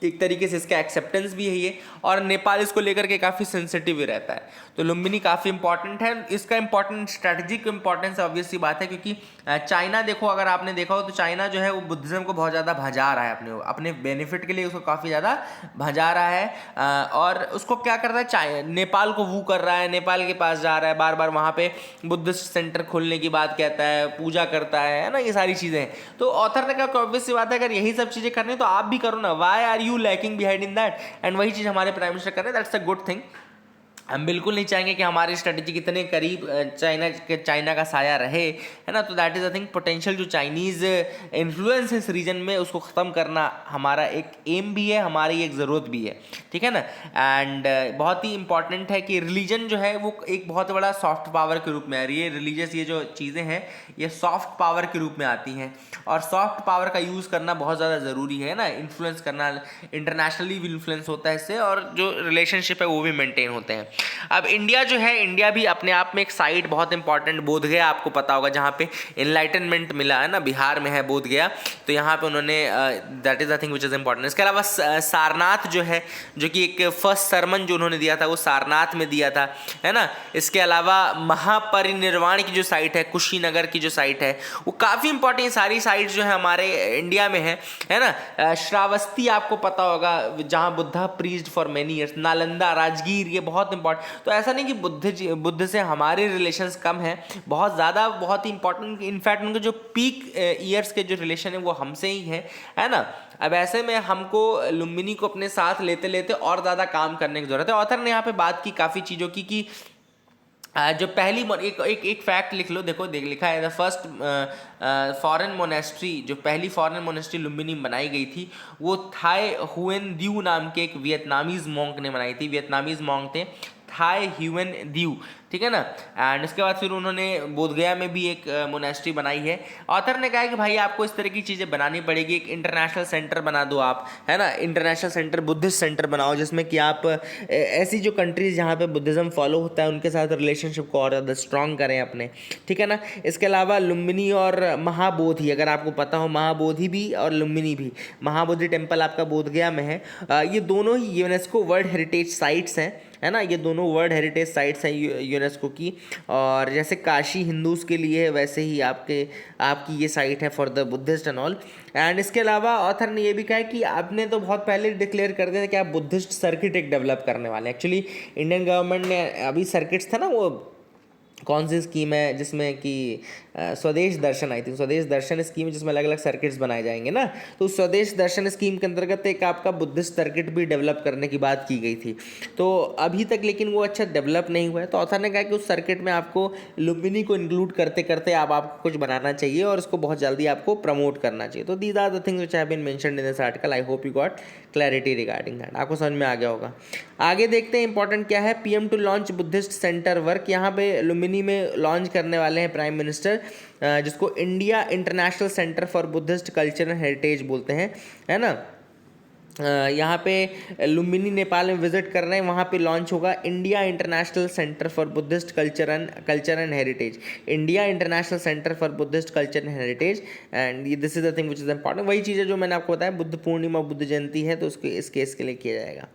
एक तरीके से इसका एक्सेप्टेंस भी है ये, और नेपाल इसको लेकर के काफ़ी सेंसिटिव भी रहता है। तो लुम्बिनी काफ़ी इंपॉर्टेंट है। इसका इंपॉर्टेंट स्ट्रैटेजिक इंपॉर्टेंस ऑब्वियस सी बात है, क्योंकि चाइना देखो, अगर आपने देखा हो तो चाइना जो है वो बुद्धिज़्म को बहुत ज़्यादा भजा रहा है, अपने बेनिफिट के लिए उसको काफ़ी ज़्यादा भजा रहा है। और उसको क्या कर रहा है, नेपाल को वो कर रहा है, नेपाल के पास जा रहा है, बार बार वहाँ पे बुद्धिस्ट सेंटर खोलने की बात कहता है, पूजा करता है ना, ये सारी चीज़ें हैं। तो ऑथर ने कहा ऑब्वियस सी बात है, अगर यही सब चीज़ें करनी तो आप भी करो ना, why are you lacking behind in that. And वही चीज़ हमारे प्राइम मिनिस्टर कर रहे हैं, दैट्स अ गुड थिंग। हम बिल्कुल नहीं चाहेंगे कि हमारी स्ट्रेटेजी कितने करीब चाइना का साया रहे, है ना। तो that is a thing, potential जो चाइनीज़ इन्फ्लुएंस है इस रीजन में उसको ख़त्म करना हमारा एक एम भी है, हमारी एक ज़रूरत भी है, ठीक है ना। एंड बहुत ही इंपॉर्टेंट है कि रिलीजन जो है वो एक बहुत बड़ा सॉफ्ट पावर के रूप में आ रही है। रिलीजियस ये जो चीज़ें हैं ये सॉफ्ट पावर के रूप में आती हैं, और सॉफ्ट पावर का यूज़ करना बहुत ज़्यादा ज़रूरी है ना। इन्फ्लुएंस करना, इंटरनेशनली भी इन्फ्लुएंस होता है इससे, और जो रिलेशनशिप है वो भी मेंटेन होते हैं। अब इंडिया जो है, इंडिया भी अपने आप में एक साइट बहुत इंपॉर्टेंट, बोधगया आपको पता होगा, जहाँ पे इनलाइटनमेंट मिला है ना, बिहार में है बोधगया। तो यहाँ पे उन्होंने that is the thing which is important. इसके अलावा सारनाथ जो है, जो कि एक फर्स्ट सरमन जो उन्होंने दिया था वो सारनाथ में दिया था, है ना। इसके अलावा महापरिनिर्वाण की जो साइट है, कुशीनगर की जो साइट है, वो काफ़ी इंपॉर्टेंट। सारी साइट्स जो है हमारे इंडिया में है ना। श्रावस्ती आपको पता होगा, जहाँ Buddha preached for many years, Nalanda, Rajgir, ये बहुत इंपॉर्टेंट। तो ऐसा नहीं कि बुद्ध से हमारे रिलेशंस कम हैं, बहुत ज़्यादा, बहुत ही इंपॉर्टेंट। इनफैक्ट उनके जो पीक ईयर्स के जो रिलेशन है वो हमसे ही है ना। अब ऐसे में हमको लुम्बिनी को अपने साथ लेते लेते और ज़्यादा काम करने की ज़रूरत है। ऑथर ने यहाँ पे बात की काफ़ी चीज़ों की कि जो पहली एक फैक्ट लिख लो, देखो लिखा है द फर्स्ट फॉरेन मोनेस्ट्री, जो पहली फॉरेन मोनेस्ट्री लुम्बिनी में बनाई गई थी वो थाई हुएन द्यू नाम के एक वियतनामीज़ मॉन्क ने बनाई थी। वियतनामीज़ मॉन्क थे थाई ह्यूएन द्यू, ठीक है ना। एंड उसके बाद फिर उन्होंने बोधगया में भी एक मोनेस्ट्री बनाई है। ऑथर ने कहा है कि भाई आपको इस तरह की चीज़ें बनानी पड़ेगी, एक इंटरनेशनल सेंटर बना दो आप, है ना। इंटरनेशनल सेंटर, बुद्धिस्ट सेंटर बनाओ, जिसमें कि आप ऐसी जो कंट्रीज़ जहाँ पे बुद्धिज़्म फॉलो होता है उनके साथ रिलेशनशिप को और ज़्यादा स्ट्रॉन्ग करें अपने, ठीक है ना। इसके अलावा लुम्बिनी और महाबोधि, अगर आपको पता हो, महाबोधि भी और लुम्बिनी भी, महाबोधि टेम्पल आपका बोधगया में है। ये दोनों ही यूनेस्को वर्ल्ड हेरिटेज साइट्स हैं, है ना। ये दोनों वर्ल्ड हेरिटेज साइट्स हैं यूनेस्को की, और जैसे काशी हिंदूज़ के लिए है वैसे ही आपकी ये साइट है for the Buddhist and all. And इसके अलावा ऑथर ने ये भी कहा कि आपने तो बहुत पहले डिक्लेयर कर दिया था कि आप बुद्धिस्ट सर्किट एक डेवलप करने वाले हैं। एक्चुअली इंडियन गवर्नमेंट ने अभी सर्किट्स था ना, वो कौन सी स्कीम है जिसमें कि स्वदेश दर्शन आई थी, स्वदेश दर्शन स्कीम है जिसमें अलग अलग सर्किट्स बनाए जाएंगे ना। तो स्वदेश दर्शन स्कीम के अंतर्गत एक आपका बुद्धिस्ट सर्किट भी डेवलप करने की बात की गई थी। तो अभी तक लेकिन वो अच्छा डेवलप नहीं हुआ है। तो ऑथर ने कहा कि उस सर्किट में आपको लुम्बिनी को इंक्लूड करते करते आपको कुछ बनाना चाहिए और उसको बहुत जल्दी आपको प्रमोट करना चाहिए। तो these are the things which have been mentioned in this article. I hope you got clarity regarding that. आपको समझ में आ गया होगा। आगे देखते हैं इंपॉर्टेंट क्या है। PM to launch Buddhist centre work, यहाँ पे लुम्बिनी में लॉन्च करने वाले हैं प्राइम मिनिस्टर, जिसको India International Centre for Buddhist Culture and Heritage बोलते हैं, है ना। यहाँ पे लुम्बिनी नेपाल में विजिट कर रहे हैं, वहाँ पे लॉन्च होगा India International Centre for Buddhist Culture and heritage, India International Centre for Buddhist Culture and heritage. And this is the thing which is important. वही चीज़ है जो मैंने आपको बताया, बुद्ध पूर्णिमा, बुद्ध जयंती है, तो उसके इस केस के लिए किया जाएगा।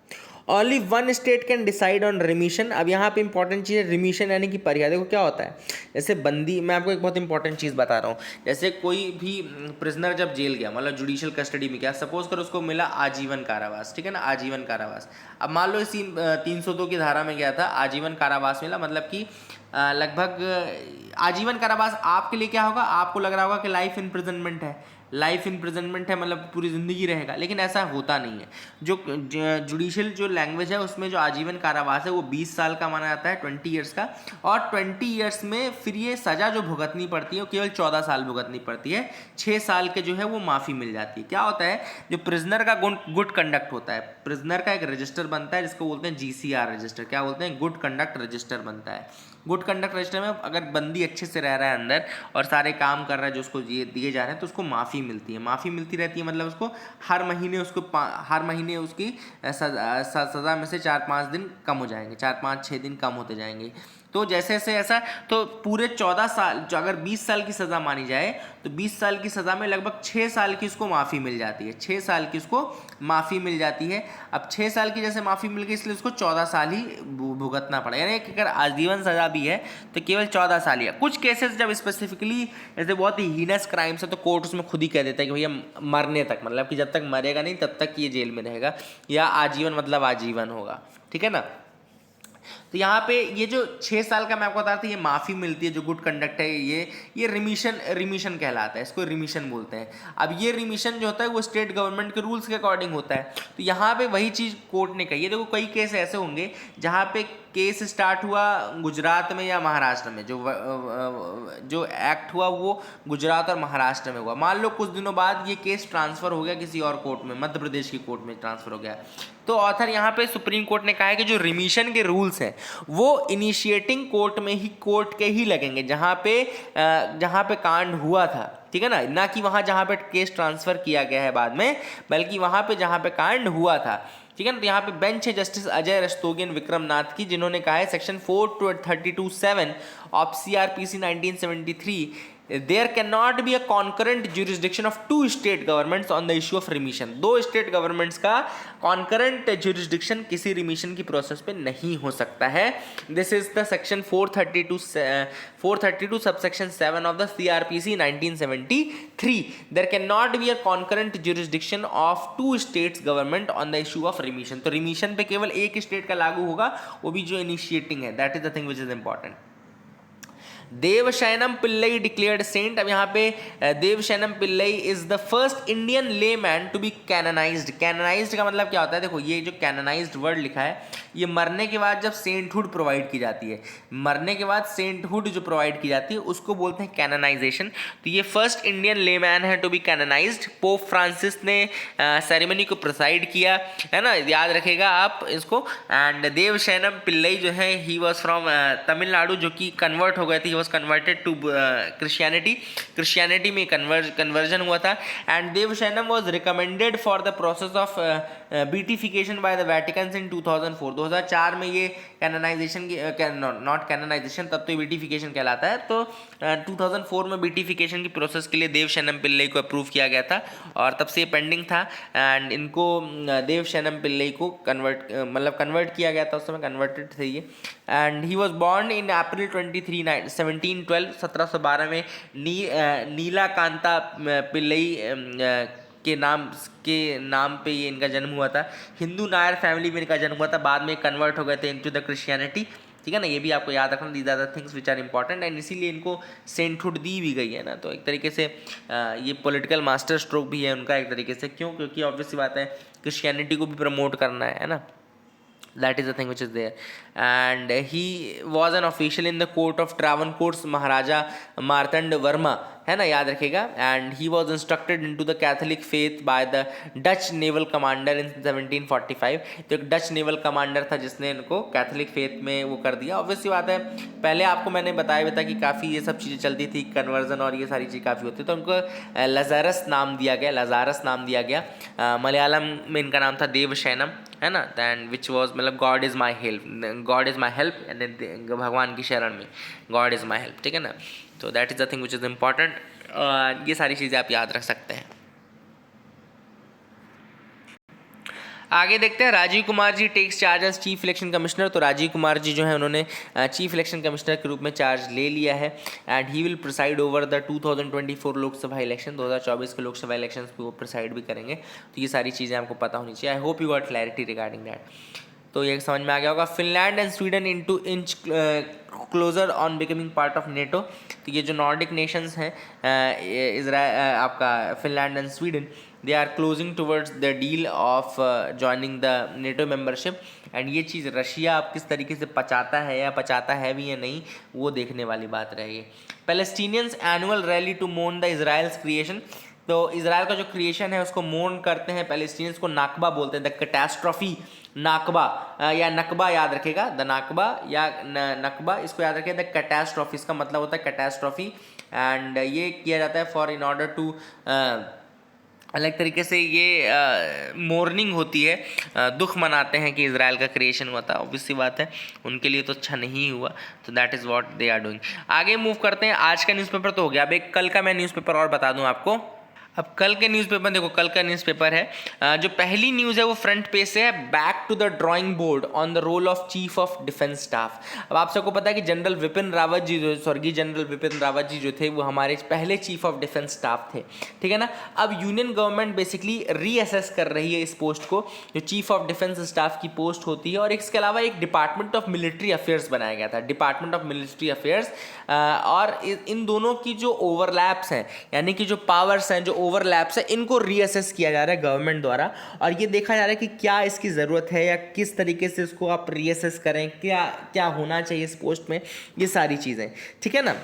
Only one state can decide on remission. अब यहाँ पे इंपॉर्टेंट चीज़ है रिमिशन, यानी कि परिहार। देखो क्या होता है, जैसे बंदी, मैं आपको एक बहुत इंपॉर्टेंट चीज़ बता रहा हूँ। जैसे कोई भी प्रिजनर जब जेल गया, मतलब जुडिशियल कस्टडी में गया, सपोज कर उसको मिला आजीवन कारावास, ठीक है ना, आजीवन कारावास। अब मान लो इसी 302 की धारा में गया था, आजीवन कारावास मिला, मतलब कि लगभग आजीवन कारावास आपके लिए क्या होगा, आपको लग रहा होगा कि लाइफ इम्प्रिजनमेंट है, लाइफ इम्प्रिजनमेंट है, मतलब पूरी ज़िंदगी रहेगा, लेकिन ऐसा होता नहीं है। जो जुडिशियल जो लैंग्वेज है उसमें जो आजीवन कारावास है वो 20 साल का माना जाता है, 20 ईयर्स का, और 20 ईयर्स में फिर ये सज़ा जो भुगतनी पड़ती है वो केवल 14 साल भुगतनी पड़ती है। 6 साल के जो है वो माफ़ी मिल जाती है। क्या होता है, जो प्रिजनर का गुड कंडक्ट होता है, प्रिजनर का एक रजिस्टर बनता है जिसको बोलते हैं GCR रजिस्टर, क्या बोलते हैं, गुड कंडक्ट रजिस्टर बनता है। गुड कंडक्ट रजिस्टर में अगर बंदी अच्छे से रह रहा है अंदर और सारे काम कर रहा है जो उसको दिए जा रहे हैं, तो उसको माफ़ी मिलती है। माफ़ी मिलती रहती है मतलब उसको हर महीने उसकी सज़ा में से 4-5 दिन कम हो जाएंगे, 4-5-6 दिन कम होते जाएंगे। तो जैसे जैसे ऐसा, तो पूरे 14 साल, जो अगर 20 साल की सज़ा मानी जाए तो 20 साल की सज़ा में लगभग 6 साल की उसको माफ़ी मिल जाती है, 6 साल की उसको माफ़ी मिल जाती है। अब 6 साल की जैसे माफ़ी मिल गई, इसलिए उसको 14 साल ही भुगतना पड़ेगा, यानी कि अगर आजीवन सज़ा भी है तो केवल 14 साल ही है। कुछ केसेस जब स्पेसिफिकली ऐसे बहुत ही हीनस क्राइम्स है तो कोर्ट उसमें खुद ही कह देता है कि भैया मरने तक, मतलब कि जब तक मरेगा नहीं तब तक ये जेल में रहेगा, या आजीवन मतलब आजीवन होगा, ठीक है ना। तो यहाँ पे ये जो 6 साल का मैं आपको बता रहा था, ये माफ़ी मिलती है, जो गुड कंडक्ट है, ये रिमिशन कहलाता है, इसको रिमिशन बोलते हैं। अब ये रिमिशन जो होता है वो स्टेट गवर्नमेंट के रूल्स के अकॉर्डिंग होता है। तो यहाँ पे वही चीज़ कोर्ट ने कही है। देखो कई केस ऐसे होंगे जहाँ पे केस स्टार्ट हुआ गुजरात में या महाराष्ट्र में, जो एक्ट हुआ वो गुजरात और महाराष्ट्र में हुआ। मान लो कुछ दिनों बाद ये केस ट्रांसफ़र हो गया किसी और कोर्ट में, मध्य प्रदेश की कोर्ट में ट्रांसफ़र हो गया, तो ऑथर यहाँ पे सुप्रीम कोर्ट ने कहा है कि जो रिमिशन के रूल्स हैं वो इनिशिएटिंग कोर्ट के ही लगेंगे, जहाँ पे कांड हुआ था, ठीक है ना कि वहाँ जहाँ पे केस ट्रांसफ़र किया गया है बाद में, बल्कि वहाँ पे जहाँ पे कांड हुआ था, ठीक है ना। तो यहाँ पे बेंच है जस्टिस अजय रस्तोगी विक्रम नाथ की, जिन्होंने कहा है section 432(7) of CRPC 1973, there cannot be a concurrent jurisdiction of two state governments on the issue of remission। दो स्टेट गवर्नमेंट्स का concurrent jurisdiction किसी remission की प्रोसेस पे नहीं हो सकता है। This is the section 432 subsection 7 of the CRPC 1973। There cannot be a concurrent jurisdiction of two states government on the issue of remission। तो remission पे केवल एक स्टेट का लागू होगा, वो भी जो इनिशिएटिंग है, that is the thing which is important। Devasahayam Pillai declared saint. अब यहाँ पे Devasahayam Pillai is the first Indian layman to be canonised. Canonised का मतलब क्या होता है, देखो ये जो कैनोनाइज्ड वर्ड लिखा है, ये मरने के बाद जब सेंटहुड प्रोवाइड की जाती है, मरने के बाद सेंटहुड जो प्रोवाइड की जाती है उसको बोलते हैं कैनोनाइजेशन। तो ये फर्स्ट इंडियन लेमैन है टू बी कैनोनाइज्ड। पोप फ्रांसिस ने सेरेमनी को प्रिसाइड किया, है ना, याद रखेगा आप इसको। एंड देवशयनम पिल्लई जो है, ही वॉज फ्रॉम तमिलनाडु, जो कि कन्वर्ट हो गए थे, कन्वर्टेड टू क्रिश्चियनिटी में कन्वर्जन हुआ था। And Devasahayam was recommended for the process of beatification by the Vatican in 2004 में ये कैनोनाइजेशन की, नॉट कैनोनाइजेशन, तब तो ये बीटिफिकेशन कहलाता है। तो 2004 में बीटिफिकेशन की प्रोसेस के लिए देवशयनम पिल्लई को अप्रूव किया गया था और तब से ये पेंडिंग था। एंड इनको देवशयनम पिल्लई को कन्वर्ट किया गया था, उस समय कन्वर्टेड थे ये। And he was born in April 1712 1712 में नीलाकांता पिल्लई के नाम पे ये इनका जन्म हुआ था। हिंदू नायर फैमिली में इनका जन्म हुआ था, बाद में कन्वर्ट हो गए थे इनटू द क्रिश्चियनिटी, ठीक है ना। ये भी आपको याद रखना, these are the things which are important, and इसीलिए इनको सेंटहुड दी भी गई है ना। तो एक तरीके से ये पॉलिटिकल मास्टर स्ट्रोक भी है उनका एक तरीके से, क्यों, क्योंकि ऑब्वियस सी बात है क्रिश्चियनिटी को भी प्रमोट करना है ना। That is the thing which is there। And he was an official in the court of Travancore महाराजा मार्तंड वर्मा, है ना, याद रखेगा। And he was instructed in to the Catholic faith by the Dutch naval commander in 1745। तो एक Dutch naval commander था जिसने इनको Catholic faith में वो कर दिया। ऑब्वियसली बात है, पहले आपको मैंने बताया भी था कि काफ़ी ये सब चीज़ें चलती थी, कन्वर्जन और ये सारी चीज़ काफ़ी होती, तो उनको लजारस नाम दिया गया। मलयालम में इनका नाम था देवशयनम, है ना। दैन विच वॉज मतलब God is my help, and भगवान की शरण में गॉड इज़ माई हेल्प, ठीक है ना। तो that is the thing which is important. ये सारी चीज़ें आप याद रख सकते हैं। आगे देखते हैं, Rajiv Kumar ji takes charge as chief election commissioner. तो राजीव कुमार जी जो है उन्होंने चीफ इलेक्शन कमिश्नर के रूप में चार्ज ले लिया है। And he will preside over the 2024 Lok Sabha election, 2024 के लोकसभा इलेक्शन पे वो प्रिसाइड भी करेंगे। तो ये सारी चीज़ें आपको पता होनी चाहिए। I hope you got clarity regarding that. तो ये समझ में आ गया होगा। Finland and Sweden inch closer on becoming part of NATO. तो ये जो नॉर्डिक नेशंस हैं, इजराइल, आपका Finland and Sweden, they are closing towards the deal of joining the NATO membership. And ये चीज़ रशिया अब किस तरीके से पचाता है या पचाता है भी या नहीं, वो देखने वाली बात रहेगी। Palestinians annual rally to mourn the Israel's creation. तो इसराइल का जो क्रिएशन है उसको मोर्न करते हैं पैलेस्टीनियंस को, नाकबा बोलते हैं, द कैटास्ट्रॉफी, नाकबा या नकबा याद रखेगा, द नाकबा या नकबा, इसको याद रखें। द कैटास्ट्रॉफी, इसका मतलब होता है कैटास्ट्रॉफी, एंड ये किया जाता है फॉर इन ऑर्डर टू, अलग तरीके से ये मोर्निंग होती है, दुख मनाते हैं कि इजराइल का क्रिएशन हुआ था। ऑब्वियस सी बात है उनके लिए तो अच्छा नहीं हुआ, तो that is what they are doing. आगे मूव करते हैं। आज का न्यूज़पेपर तो हो गया, अब एक कल का मैं न्यूज़पेपर और बता दूं आपको। अब कल के न्यूज़पेपर देखो, कल का न्यूज़पेपर है, जो पहली न्यूज़ है वो फ्रंट पेज से है, back to the drawing board on the role of chief of defence staff. अब आप सबको पता है कि जनरल विपिन रावत जी, जो स्वर्गीय जनरल विपिन रावत जी जो थे, वो हमारे पहले चीफ ऑफ डिफेंस स्टाफ थे, ठीक है ना। अब यूनियन गवर्नमेंट बेसिकली रीअसेस कर रही है इस पोस्ट को, जो चीफ ऑफ डिफेंस स्टाफ की पोस्ट होती है, और इसके अलावा एक डिपार्टमेंट ऑफ मिलिट्री अफेयर्स बनाया गया था, डिपार्टमेंट ऑफ मिलिट्री अफेयर्स, और इन दोनों की जो ओवरलैप्स हैं, यानी कि जो पावर्स हैं, जो ओवरलैप्स है, इनको रीअसेस किया जा रहा है गवर्नमेंट द्वारा, और ये देखा जा रहा है कि क्या इसकी ज़रूरत है या किस तरीके से इसको आप रीअसेस करें, क्या क्या होना चाहिए इस पोस्ट में, ये सारी चीज़ें, ठीक है ना।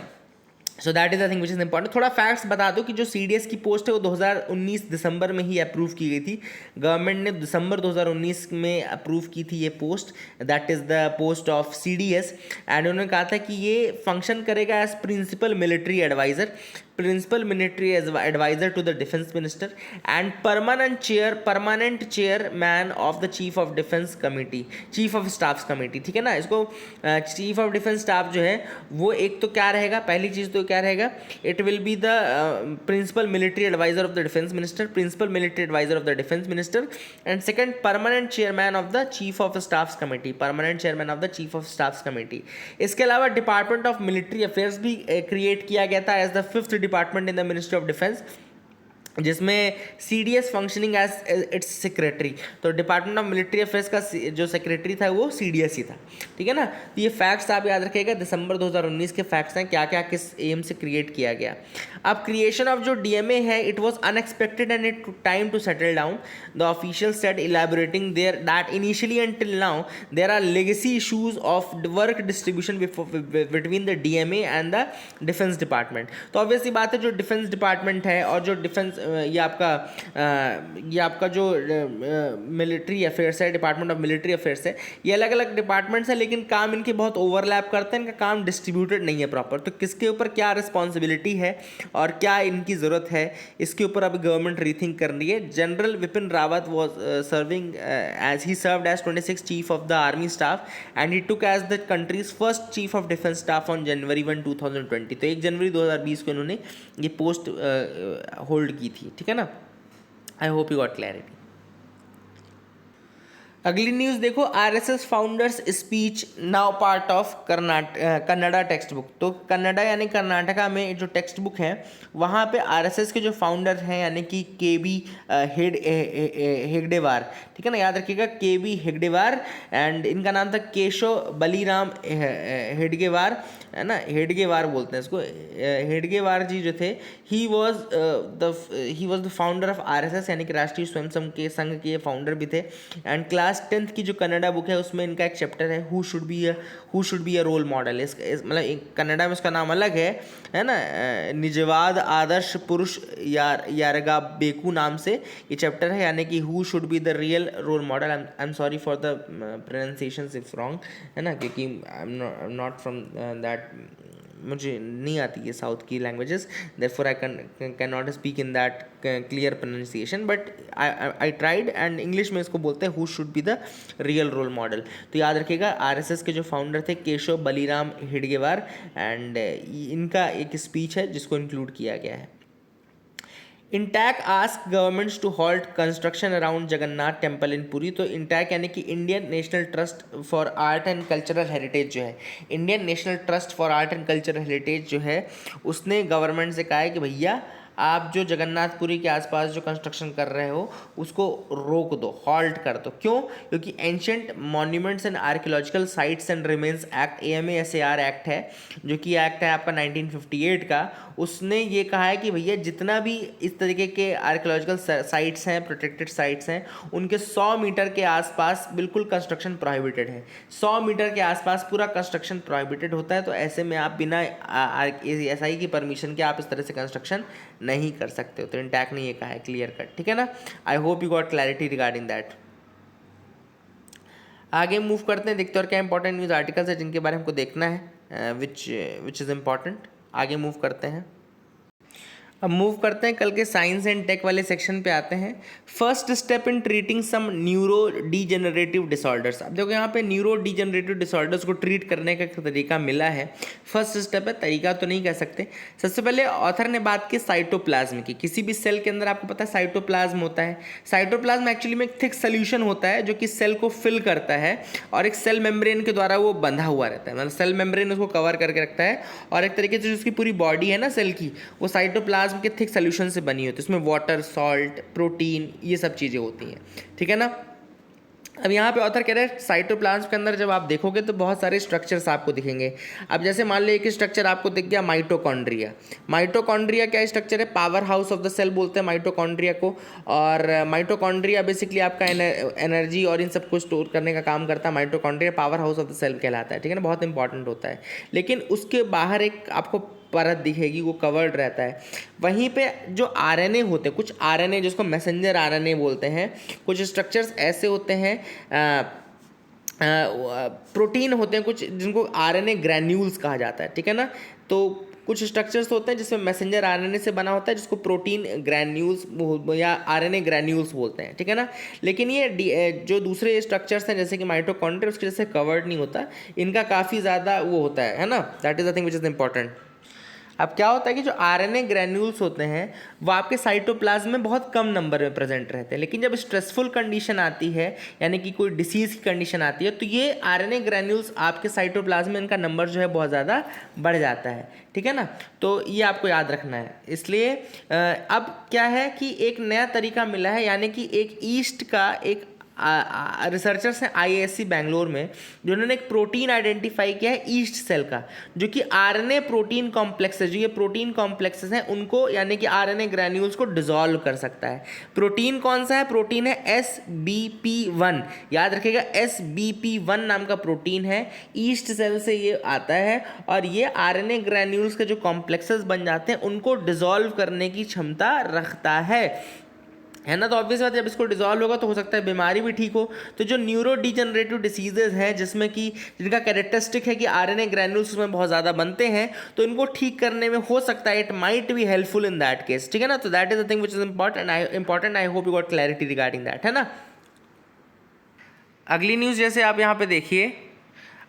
So that is the thing which is important. थोड़ा फैक्ट्स बता दो कि जो CDS की पोस्ट है वो 2019 दिसंबर में ही अप्रूव की गई थी, गवर्नमेंट ने दिसंबर 2019 में अप्रूव की थी ये post, that is the post of CDS, and उन्होंने कहा था कि ये फंक्शन करेगा as principal military adviser, principal military adviser to the defence minister, and permanent chairman of the chief of defence committee, chief of staffs committee, ठीक है ना। इसको चीफ ऑफ डिफेंस स्टाफ जो है वो एक तो क्या रहेगा, पहली चीज़ तो क्या रहेगा, it will be the principal military adviser of the defence minister, principal military adviser of the defence minister, and second permanent chairman of the chief of staffs committee, permanent chairman of the chief of staffs committee. इसके अलावा department of military affairs भी create किया गया था as the 5th department in the ministry of defence, जिसमें CDS functioning as its secretary. तो department of military affairs का जो सेक्रेटरी था वो CDS ही था, ठीक है ना। तो ये फैक्ट्स आप याद रखिएगा, दिसंबर 2019 के फैक्ट्स हैं, क्या क्या किस एम से क्रिएट किया गया। अब क्रिएशन ऑफ जो DMA है, it was unexpected and it took time to settle down, the official said elaborating there that initially until now there are legacy issues of work distribution between the DMA and the defence department. तो obviously बात है, जो defence department है और जो defence ये आपका जो मिलिट्री अफेयर्स है, डिपार्टमेंट ऑफ मिलिट्री अफेयर्स है, ये अलग अलग डिपार्टमेंट्स हैं, लेकिन काम इनके बहुत ओवरलैप करते हैं, इनका काम डिस्ट्रीब्यूटेड नहीं है प्रॉपर। तो किसके ऊपर क्या रिस्पॉन्सिबिलिटी है और क्या इनकी ज़रूरत है, इसके ऊपर अभी गवर्नमेंट रीथिंक कर रही है। General Vipin Rawat was serving as he served as 26 chief of the army staff and he took as the country's first chief of defence staff on January 1, 2020। तो 1 जनवरी 2020 को इन्होंने ये पोस्ट होल्ड की थी, ठीक है ना। आई होप यू गॉट क्लैरिटी। अगली न्यूज़ देखो, RSS founders speech now part of Kannada text book. तो कन्नड़ा यानी कर्नाटका में जो टेक्स्ट बुक है, वहाँ पे RSS के जो फाउंडर हैं यानी कि KB हेगडेवार, ठीक है ना, याद रखिएगा KB हेगडेवार, एंड इनका नाम था केशव बलीराम हेडगेवार, है ना, हेडगेवार बोलते हैं इसको। हेडगेवार जी जो थे, he was the founder of RSS यानी कि राष्ट्रीय स्वयं के संघ के फाउंडर भी थे। एंड क्लास 10th की जो कन्नड़ा बुक है उसमें इनका एक चैप्टर है who should be a role model. मतलब कन्नड़ा में उसका नाम अलग है ना, निजवाद आदर्श पुरुष यारगा बेकू नाम से ये चैप्टर है, यानी कि who should be the real role model. I am sorry for the pronunciation if wrong, है ना, क्योंकि I am not from that, मुझे नहीं आती है साउथ की languages, therefore I can not speak in that clear pronunciation, but I tried, and English में इसको बोलते हैं who should be the real role model. तो याद रखिएगा, RSS के जो फाउंडर थे केशव बलीराम हेडगेवार, एंड इनका एक स्पीच है जिसको इंक्लूड किया गया है। INTACH ask governments to halt construction around Jagannath temple in Puri. तो इंटैक यानी कि Indian National Trust for Art and Cultural Heritage जो है, Indian National Trust for Art and Cultural Heritage जो है, उसने गवर्नमेंट से कहा है कि भैया आप जो जगन्नाथपुरी के आसपास जो कंस्ट्रक्शन कर रहे हो उसको रोक दो, हॉल्ट कर दो। क्यों? क्योंकि ancient monuments and archaeological sites and remains act, AMASAR act है, जो कि एक्ट है आपका 1958 का। उसने ये कहा है कि भैया जितना भी इस तरीके के आर्कियोलॉजिकल साइट्स हैं, प्रोटेक्टेड साइट्स हैं, उनके 100 मीटर के आसपास बिल्कुल कंस्ट्रक्शन प्रोहिबिटेड है। 100 मीटर के आसपास पूरा कंस्ट्रक्शन प्रोहिबिटेड होता है। तो ऐसे में आप बिना SI की परमिशन के आप इस तरह से कंस्ट्रक्शन नहीं कर सकते हो। तो इंटैक्ट ने ये कहा है, क्लियर कट, ठीक है ना। आई hope you got clarity regarding that. आगे मूव करते हैं, देखते हैं और क्या इंपॉर्टेंट न्यूज़ आर्टिकल्स है जिनके बारे में हमको देखना है, विच इज़ इम्पॉर्टेंट। आगे मूव करते हैं। अब मूव करते हैं कल के साइंस एंड टेक वाले सेक्शन पे आते हैं। First step in treating some neurodegenerative disorders. अब देखो यहाँ पे न्यूरो डीजेनरेटिव डिसऑर्डर्स को ट्रीट करने का एक तरीका मिला है। फर्स्ट स्टेप है, तरीका तो नहीं कह सकते। सबसे पहले ऑथर ने बात की साइटोप्लाज्म की। किसी भी सेल के अंदर आपको पता है साइटोप्लाज्म होता है। साइटोप्लाज्म एक्चुअली में एक थिक सोल्यूशन होता है जो कि सेल को फिल करता है और एक सेल मेम्ब्रेन के द्वारा वो बंधा हुआ रहता है, मतलब सेल मेम्ब्रेन उसको कवर करके रखता है। और एक तरीके से उसकी पूरी बॉडी है ना सेल की, वो साइटोप्लाज्म के थिक सॉल्यूशन से बनी होती है। इसमें वाटर, सॉल्ट, प्रोटीन, ये सब चीज़ें होती हैं, ठीक है ना। अब यहाँ पे ऑथर कह रहे हैं साइटोप्लाज्म के अंदर जब आप देखोगे तो बहुत सारे स्ट्रक्चर्स आपको दिखेंगे। अब जैसे मान लो एक स्ट्रक्चर आपको दिख गया माइटोकॉन्ड्रिया। माइटोकॉन्ड्रिया क्या स्ट्रक्चर है? Powerhouse of the cell बोलते हैं माइटोकॉन्ड्रिया को। और माइटोकॉन्ड्रिया बेसिकली आपका एनर्जी और इन सब को स्टोर करने का काम करता है। Mitochondria powerhouse of the cell कहलाता है, ठीक है ना, बहुत इंपॉर्टेंट होता है। लेकिन उसके बाहर एक आपको परत दिखेगी, वो कवर्ड रहता है। वहीं पे जो RNA होते हैं, कुछ RNA जिसको मैसेंजर RNA बोलते हैं, कुछ स्ट्रक्चर्स ऐसे होते हैं, प्रोटीन होते हैं कुछ जिनको RNA ग्रैन्यूल्स कहा जाता है, ठीक है ना। तो कुछ स्ट्रक्चर्स होते हैं जिसमें मैसेंजर RNA से बना होता है जिसको प्रोटीन ग्रैन्यूल्स या RNA ग्रैन्यूल्स बोलते हैं, ठीक है ना। लेकिन ये जो दूसरे स्ट्रक्चर्स हैं जैसे कि माइटोकॉन्ड्रिया, उसके जैसे कवर्ड नहीं होता, इनका काफ़ी ज़्यादा वो होता है ना। That is the thing which is important. अब क्या होता है कि जो RNA ग्रैन्यूल्स होते हैं वो आपके साइटोप्लाज्म में बहुत कम नंबर में प्रेजेंट रहते हैं। लेकिन जब स्ट्रेसफुल कंडीशन आती है, यानी कि कोई डिसीज़ की कंडीशन आती है, तो ये RNA ग्रैन्यूल्स आपके साइटोप्लाज्म में इनका नंबर जो है बहुत ज़्यादा बढ़ जाता है, ठीक है ना। तो ये आपको याद रखना है। इसलिए अब क्या है कि एक नया तरीका मिला है, यानी कि एक ईस्ट का एक रिसर्चर्स हैं IISc बैंगलोर में, जिन्होंने एक प्रोटीन आइडेंटिफाई किया है ईस्ट सेल का, जो कि RNA प्रोटीन कॉम्प्लेक्सेस, जो ये प्रोटीन कॉम्प्लेक्सेस हैं उनको, यानी कि RNA ग्रैन्यूल्स को डिसॉल्व कर सकता है। प्रोटीन कौन सा है? प्रोटीन है SBP1। याद रखिएगा, SBP1 नाम का प्रोटीन है, ईस्ट सेल से ये आता है और ये RNA ग्रैन्यूल्स के जो कॉम्प्लेक्सेस बन जाते हैं उनको डिसॉल्व करने की क्षमता रखता है ना। तो ऑब्वियस बात है, जब इसको डिसॉल्व होगा तो हो सकता है बीमारी भी ठीक हो। तो जो न्यूरो डिजेनरेटिव डिसीजेज हैं जिसमें कि जिनका कैरेक्टरिस्टिक है कि RNA ग्रैन्यूल्स उसमें बहुत ज़्यादा बनते हैं, तो इनको ठीक करने में हो सकता है it might be helpful in that case, ठीक है ना। तो that is the thing which is important. I hope you got clarity regarding that, है ना। अगली न्यूज़ जैसे आप यहाँ पे देखिए,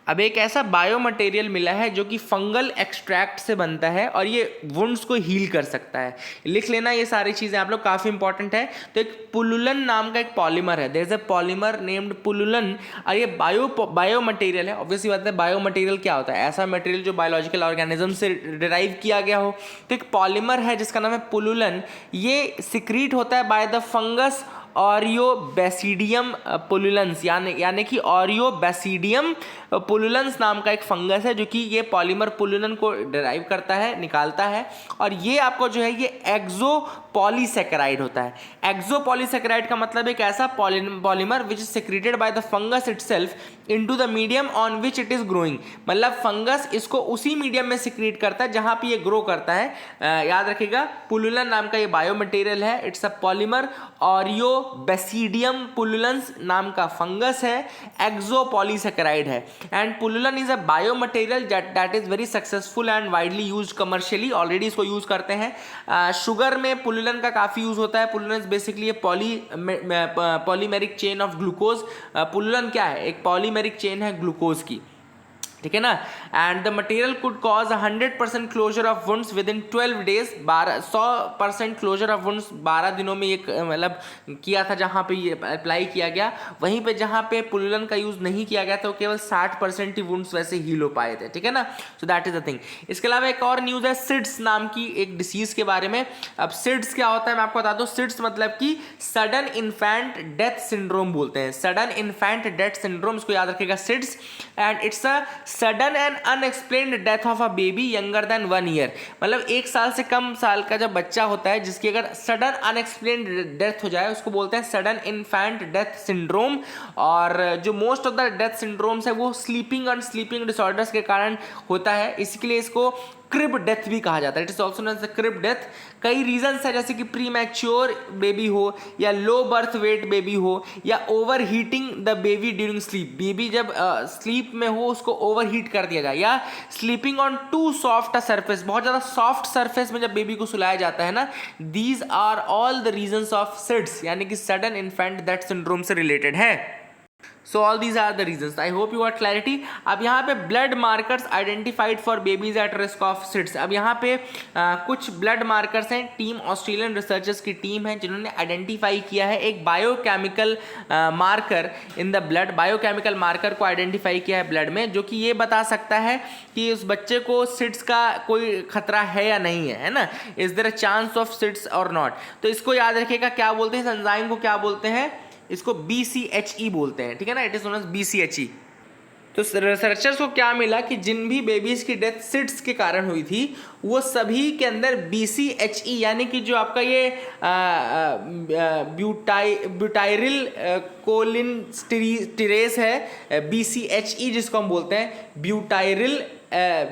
अब एक ऐसा बायो मटेरियल मिला है जो कि फंगल एक्सट्रैक्ट से बनता है और ये वुंड्स को हील कर सकता है। लिख लेना ये सारी चीज़ें आप लोग, काफ़ी इंपॉर्टेंट है। तो एक पुलुलन नाम का एक पॉलीमर है, there is a polymer named pullulan, और ये बायो मटेरियल है। ऑब्वियसली बात है, बायो मटेरियल क्या होता है? ऐसा मटेरियल जो बायोलॉजिकल ऑर्गेनिज्म से डिराइव किया गया हो। तो एक पॉलीमर है जिसका नाम है पुलुलन। ये सिक्रीट होता है बाय द फंगस ऑरियोबैसिडियम पुलुलेंस, यानी कि ऑरियोबैसिडियम पुलुलेंस नाम का एक फंगस है जो कि ये पॉलीमर पुलुलन को डिराइव करता है, निकालता है। और ये आपको जो है ये एक्सो पॉलीसेकेराइड होता है। एक्सो पॉलीसेकेराइड का मतलब एक ऐसा polymer which is secreted by the fungus itself into the medium on which it is growing. मतलब फंगस इसको उसी मीडियम में सिक्रीट करता है जहां पे ये ग्रो करता है। याद रखिएगा, पुलुलन नाम का ये बायो मटेरियल है, it's a polymer. Aureobasidium pullulans नाम का फंगस है, एक्सो पॉलीसेकेराइड है। And pullulan is a biomaterial that is very successful and widely use commercially, already इसको यूज करते हैं। शुगर में पुलुलन का काफ़ी यूज होता है। Pullulan basically a polymeric chain of glucose. Pullulan क्या है? एक पॉलीमेरिक चेन है ग्लूकोज की। ठीक है ना। And the material could cause 100% closure of wounds within 12 days, 100% closure of wounds 12 दिनों में ये मतलब किया था जहाँ पे ये अप्लाई किया गया। वहीं पे जहाँ पे पुलुलन का यूज़ नहीं किया गया था वो केवल 60% ही वुंड्स वैसे हील हो पाए थे, ठीक है ना। सो दैट इज द थिंग। इसके अलावा एक और न्यूज़ है सिड्स नाम की एक डिसीज़ के बारे में। अब सिड्स क्या होता है मैं आपको बता दूँ। सिड्स मतलब कि सडन इन्फेंट डेथ सिंड्रोम बोलते हैं, सडन इन्फेंट डेथ सिंड्रोम, इसको याद रखिएगा seeds. And it's a sudden and unexplained death of a baby younger than 1 year, मतलब 1 साल से कम साल का जब बच्चा होता है जिसकी अगर सडन अनएक्सप्लेन्ड डेथ हो जाए उसको बोलते हैं सडन इन्फेंट डेथ सिंड्रोम। और जो most of the death syndromes है वो स्लीपिंग और स्लीपिंग डिसऑर्डर्स के कारण होता है, इसके लिए इसको क्रिब डेथ भी कहा जाता है। It is also known as the crib death. कई रीजंस है जैसे कि प्री मैच्योर बेबी हो या लो बर्थ वेट बेबी हो या overheating the baby during sleep, baby जब स्लीप में हो उसको ओवर हीट कर दिया जाए, or sleeping on too soft a surface, बहुत ज़्यादा सॉफ्ट सरफेस में जब बेबी को सुलाया जाता है ना। These are all the reasons of SIDS, यानी कि सडन इन्फेंट डेथ सिंड्रोम से रिलेटेड है। So all these are the reasons. I hope you got clarity. अब यहाँ पे blood markers identified for babies at risk of SIDS. अब यहाँ पे कुछ blood markers हैं, टीम ऑस्ट्रेलियन रिसर्चर्स की टीम है जिन्होंने आइडेंटिफाई किया है एक biochemical marker in the blood, biochemical marker को आइडेंटिफाई किया है ब्लड में, जो कि ये बता सकता है कि उस बच्चे को सिड्स का कोई खतरा है या नहीं है ना। Is there a chance of SIDS or not. तो इसको याद रखिएगा, क्या बोलते हैं इस एंजाइम को, क्या बोलते हैं इसको, BCHE बोलते हैं, ठीक है ना। It is known as BCHE। तो रिसर्चर्स को क्या मिला कि जिन भी बेबीज की डेथ सिड्स के कारण हुई थी वो सभी के अंदर BCHE यानी कि जो आपका ये ब्यूटाइरिल कोलिनस्टेरेस है, BCHE जिसको हम बोलते हैं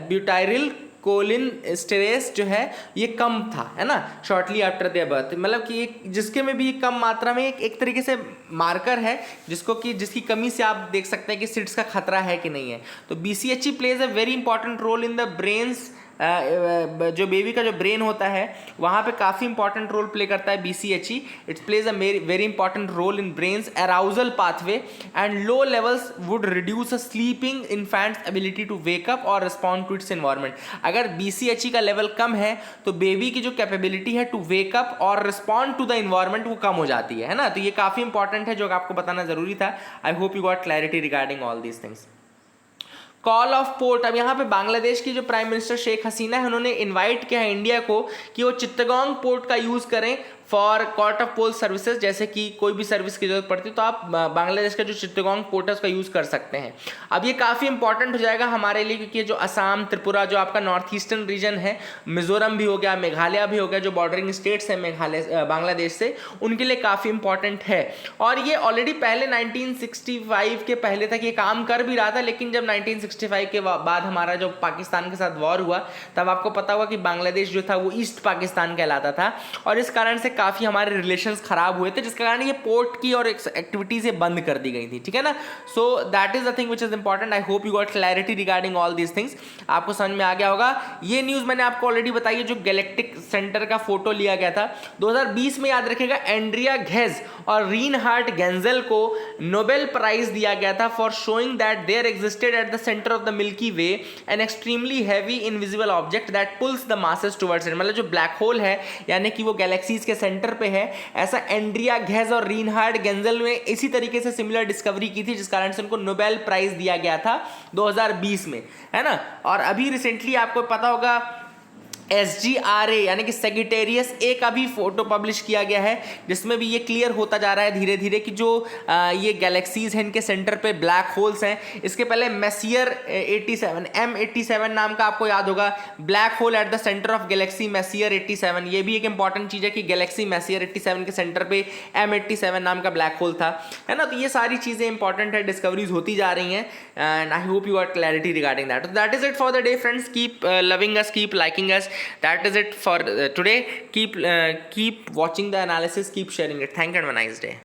ब्यूटाइरिल कोलिनस्टेरेस जो है ये कम था, है ना, शॉर्टली आफ्टर देयर बर्थ। मतलब कि जिसके में भी कम मात्रा में एक तरीके से मार्कर है जिसकी कमी से आप देख सकते हैं कि सिड्स का खतरा है कि नहीं है। तो BCHE plays a very important role in the brains, जो बेबी का जो ब्रेन होता है वहाँ पे काफ़ी इंपॉर्टेंट रोल प्ले करता है BCHE। It plays a very important role in brains arousal pathway and low levels would reduce a sleeping infant's ability to wake up or respond to its environment. अगर BCHE का level कम है तो baby की जो capability है to wake up or respond to the environment वो कम हो जाती है ना। तो ये काफ़ी इंपॉर्टेंट है जो आपको बताना जरूरी था। आई hope you got clarity regarding all these things. Call of port. अब यहाँ पे बांग्लादेश की जो प्राइम मिनिस्टर शेख हसीना है उन्होंने इनवाइट किया है इंडिया को कि वो चित्तगोंग पोर्ट का यूज़ करें for court of pole services, जैसे कि कोई भी सर्विस की जरूरत पड़ती है तो आप बांग्लादेश का जो चित्तगोंग पोर्ट है उसका यूज़ कर सकते हैं। अब ये काफ़ी इंपॉर्टेंट हो जाएगा हमारे लिए क्योंकि जो असम, त्रिपुरा, जो आपका नॉर्थ ईस्टर्न रीजन है, मिजोरम भी हो गया, मेघालय भी हो गया, जो बॉर्डरिंग स्टेट्स हैं मेघालय बांग्लादेश से, उनके लिए काफ़ी इंपॉर्टेंट है। और ये ऑलरेडी पहले 1965 के पहले तक ये काम कर भी रहा था, लेकिन जब 1965 के बाद हमारा जो पाकिस्तान के साथ वॉर हुआ तब आपको पता होगा कि बांग्लादेश जो था वो ईस्ट पाकिस्तान कहलाता था और इस कारण से काफ़ी हमारे रिलेशंस खराब हुए थे, जिसके कारण ये पोर्ट की और एक्टिविटीज ये बंद कर दी गई थी, ठीक है ना। सो that is the thing which is important. I hope you got clarity regarding all these things. आपको समझ में आ गया होगा। ये न्यूज़ मैंने आपको ऑलरेडी बताई है, जो गैलेक्टिक सेंटर का फोटो लिया गया था 2020 में, याद रखिएगा, एंड्रिया घेज और रीनहार्ड गेंजेल को नोबेल प्राइज दिया गया था for showing that there existed at the centre of the Milky Way an extremely heavy invisible object that pulls the masses towards it. मतलब जो ब्लैक होल है यानी कि वो गैलेक्सीज के सेंटर पे है, ऐसा एंड्रिया घेज और रीनहार्ड गेंजेल ने इसी तरीके से सिमिलर डिस्कवरी की थी, जिस कारण से उनको नोबेल प्राइज दिया गया था 2020 में, है ना। और अभी रिसेंटली आपको पता होगा SGRA यानी कि सेगिटेरियस ए का भी फोटो पब्लिश किया गया है, जिसमें भी ये क्लियर होता जा रहा है धीरे धीरे कि जो ये गैलेक्सीज हैं इनके सेंटर पे ब्लैक होल्स हैं। इसके पहले मैसियर 87 M87 नाम का आपको याद होगा, black hole at the centre of galaxy Messier 87। ये भी एक इंपॉर्टेंट चीज़ है कि गैलेक्सी मैसियर 87 के सेंटर पे M87 नाम का ब्लैक होल था, है ना। तो ये सारी चीज़ें इंपॉर्टेंट है, डिस्कवरीज होती जा रही हैं and I hope you got clarity regarding that. That is it for the day friends. Keep loving us, keep liking us. That is it for today. Keep watching the analysis, keep sharing it. Thank you and have a nice day.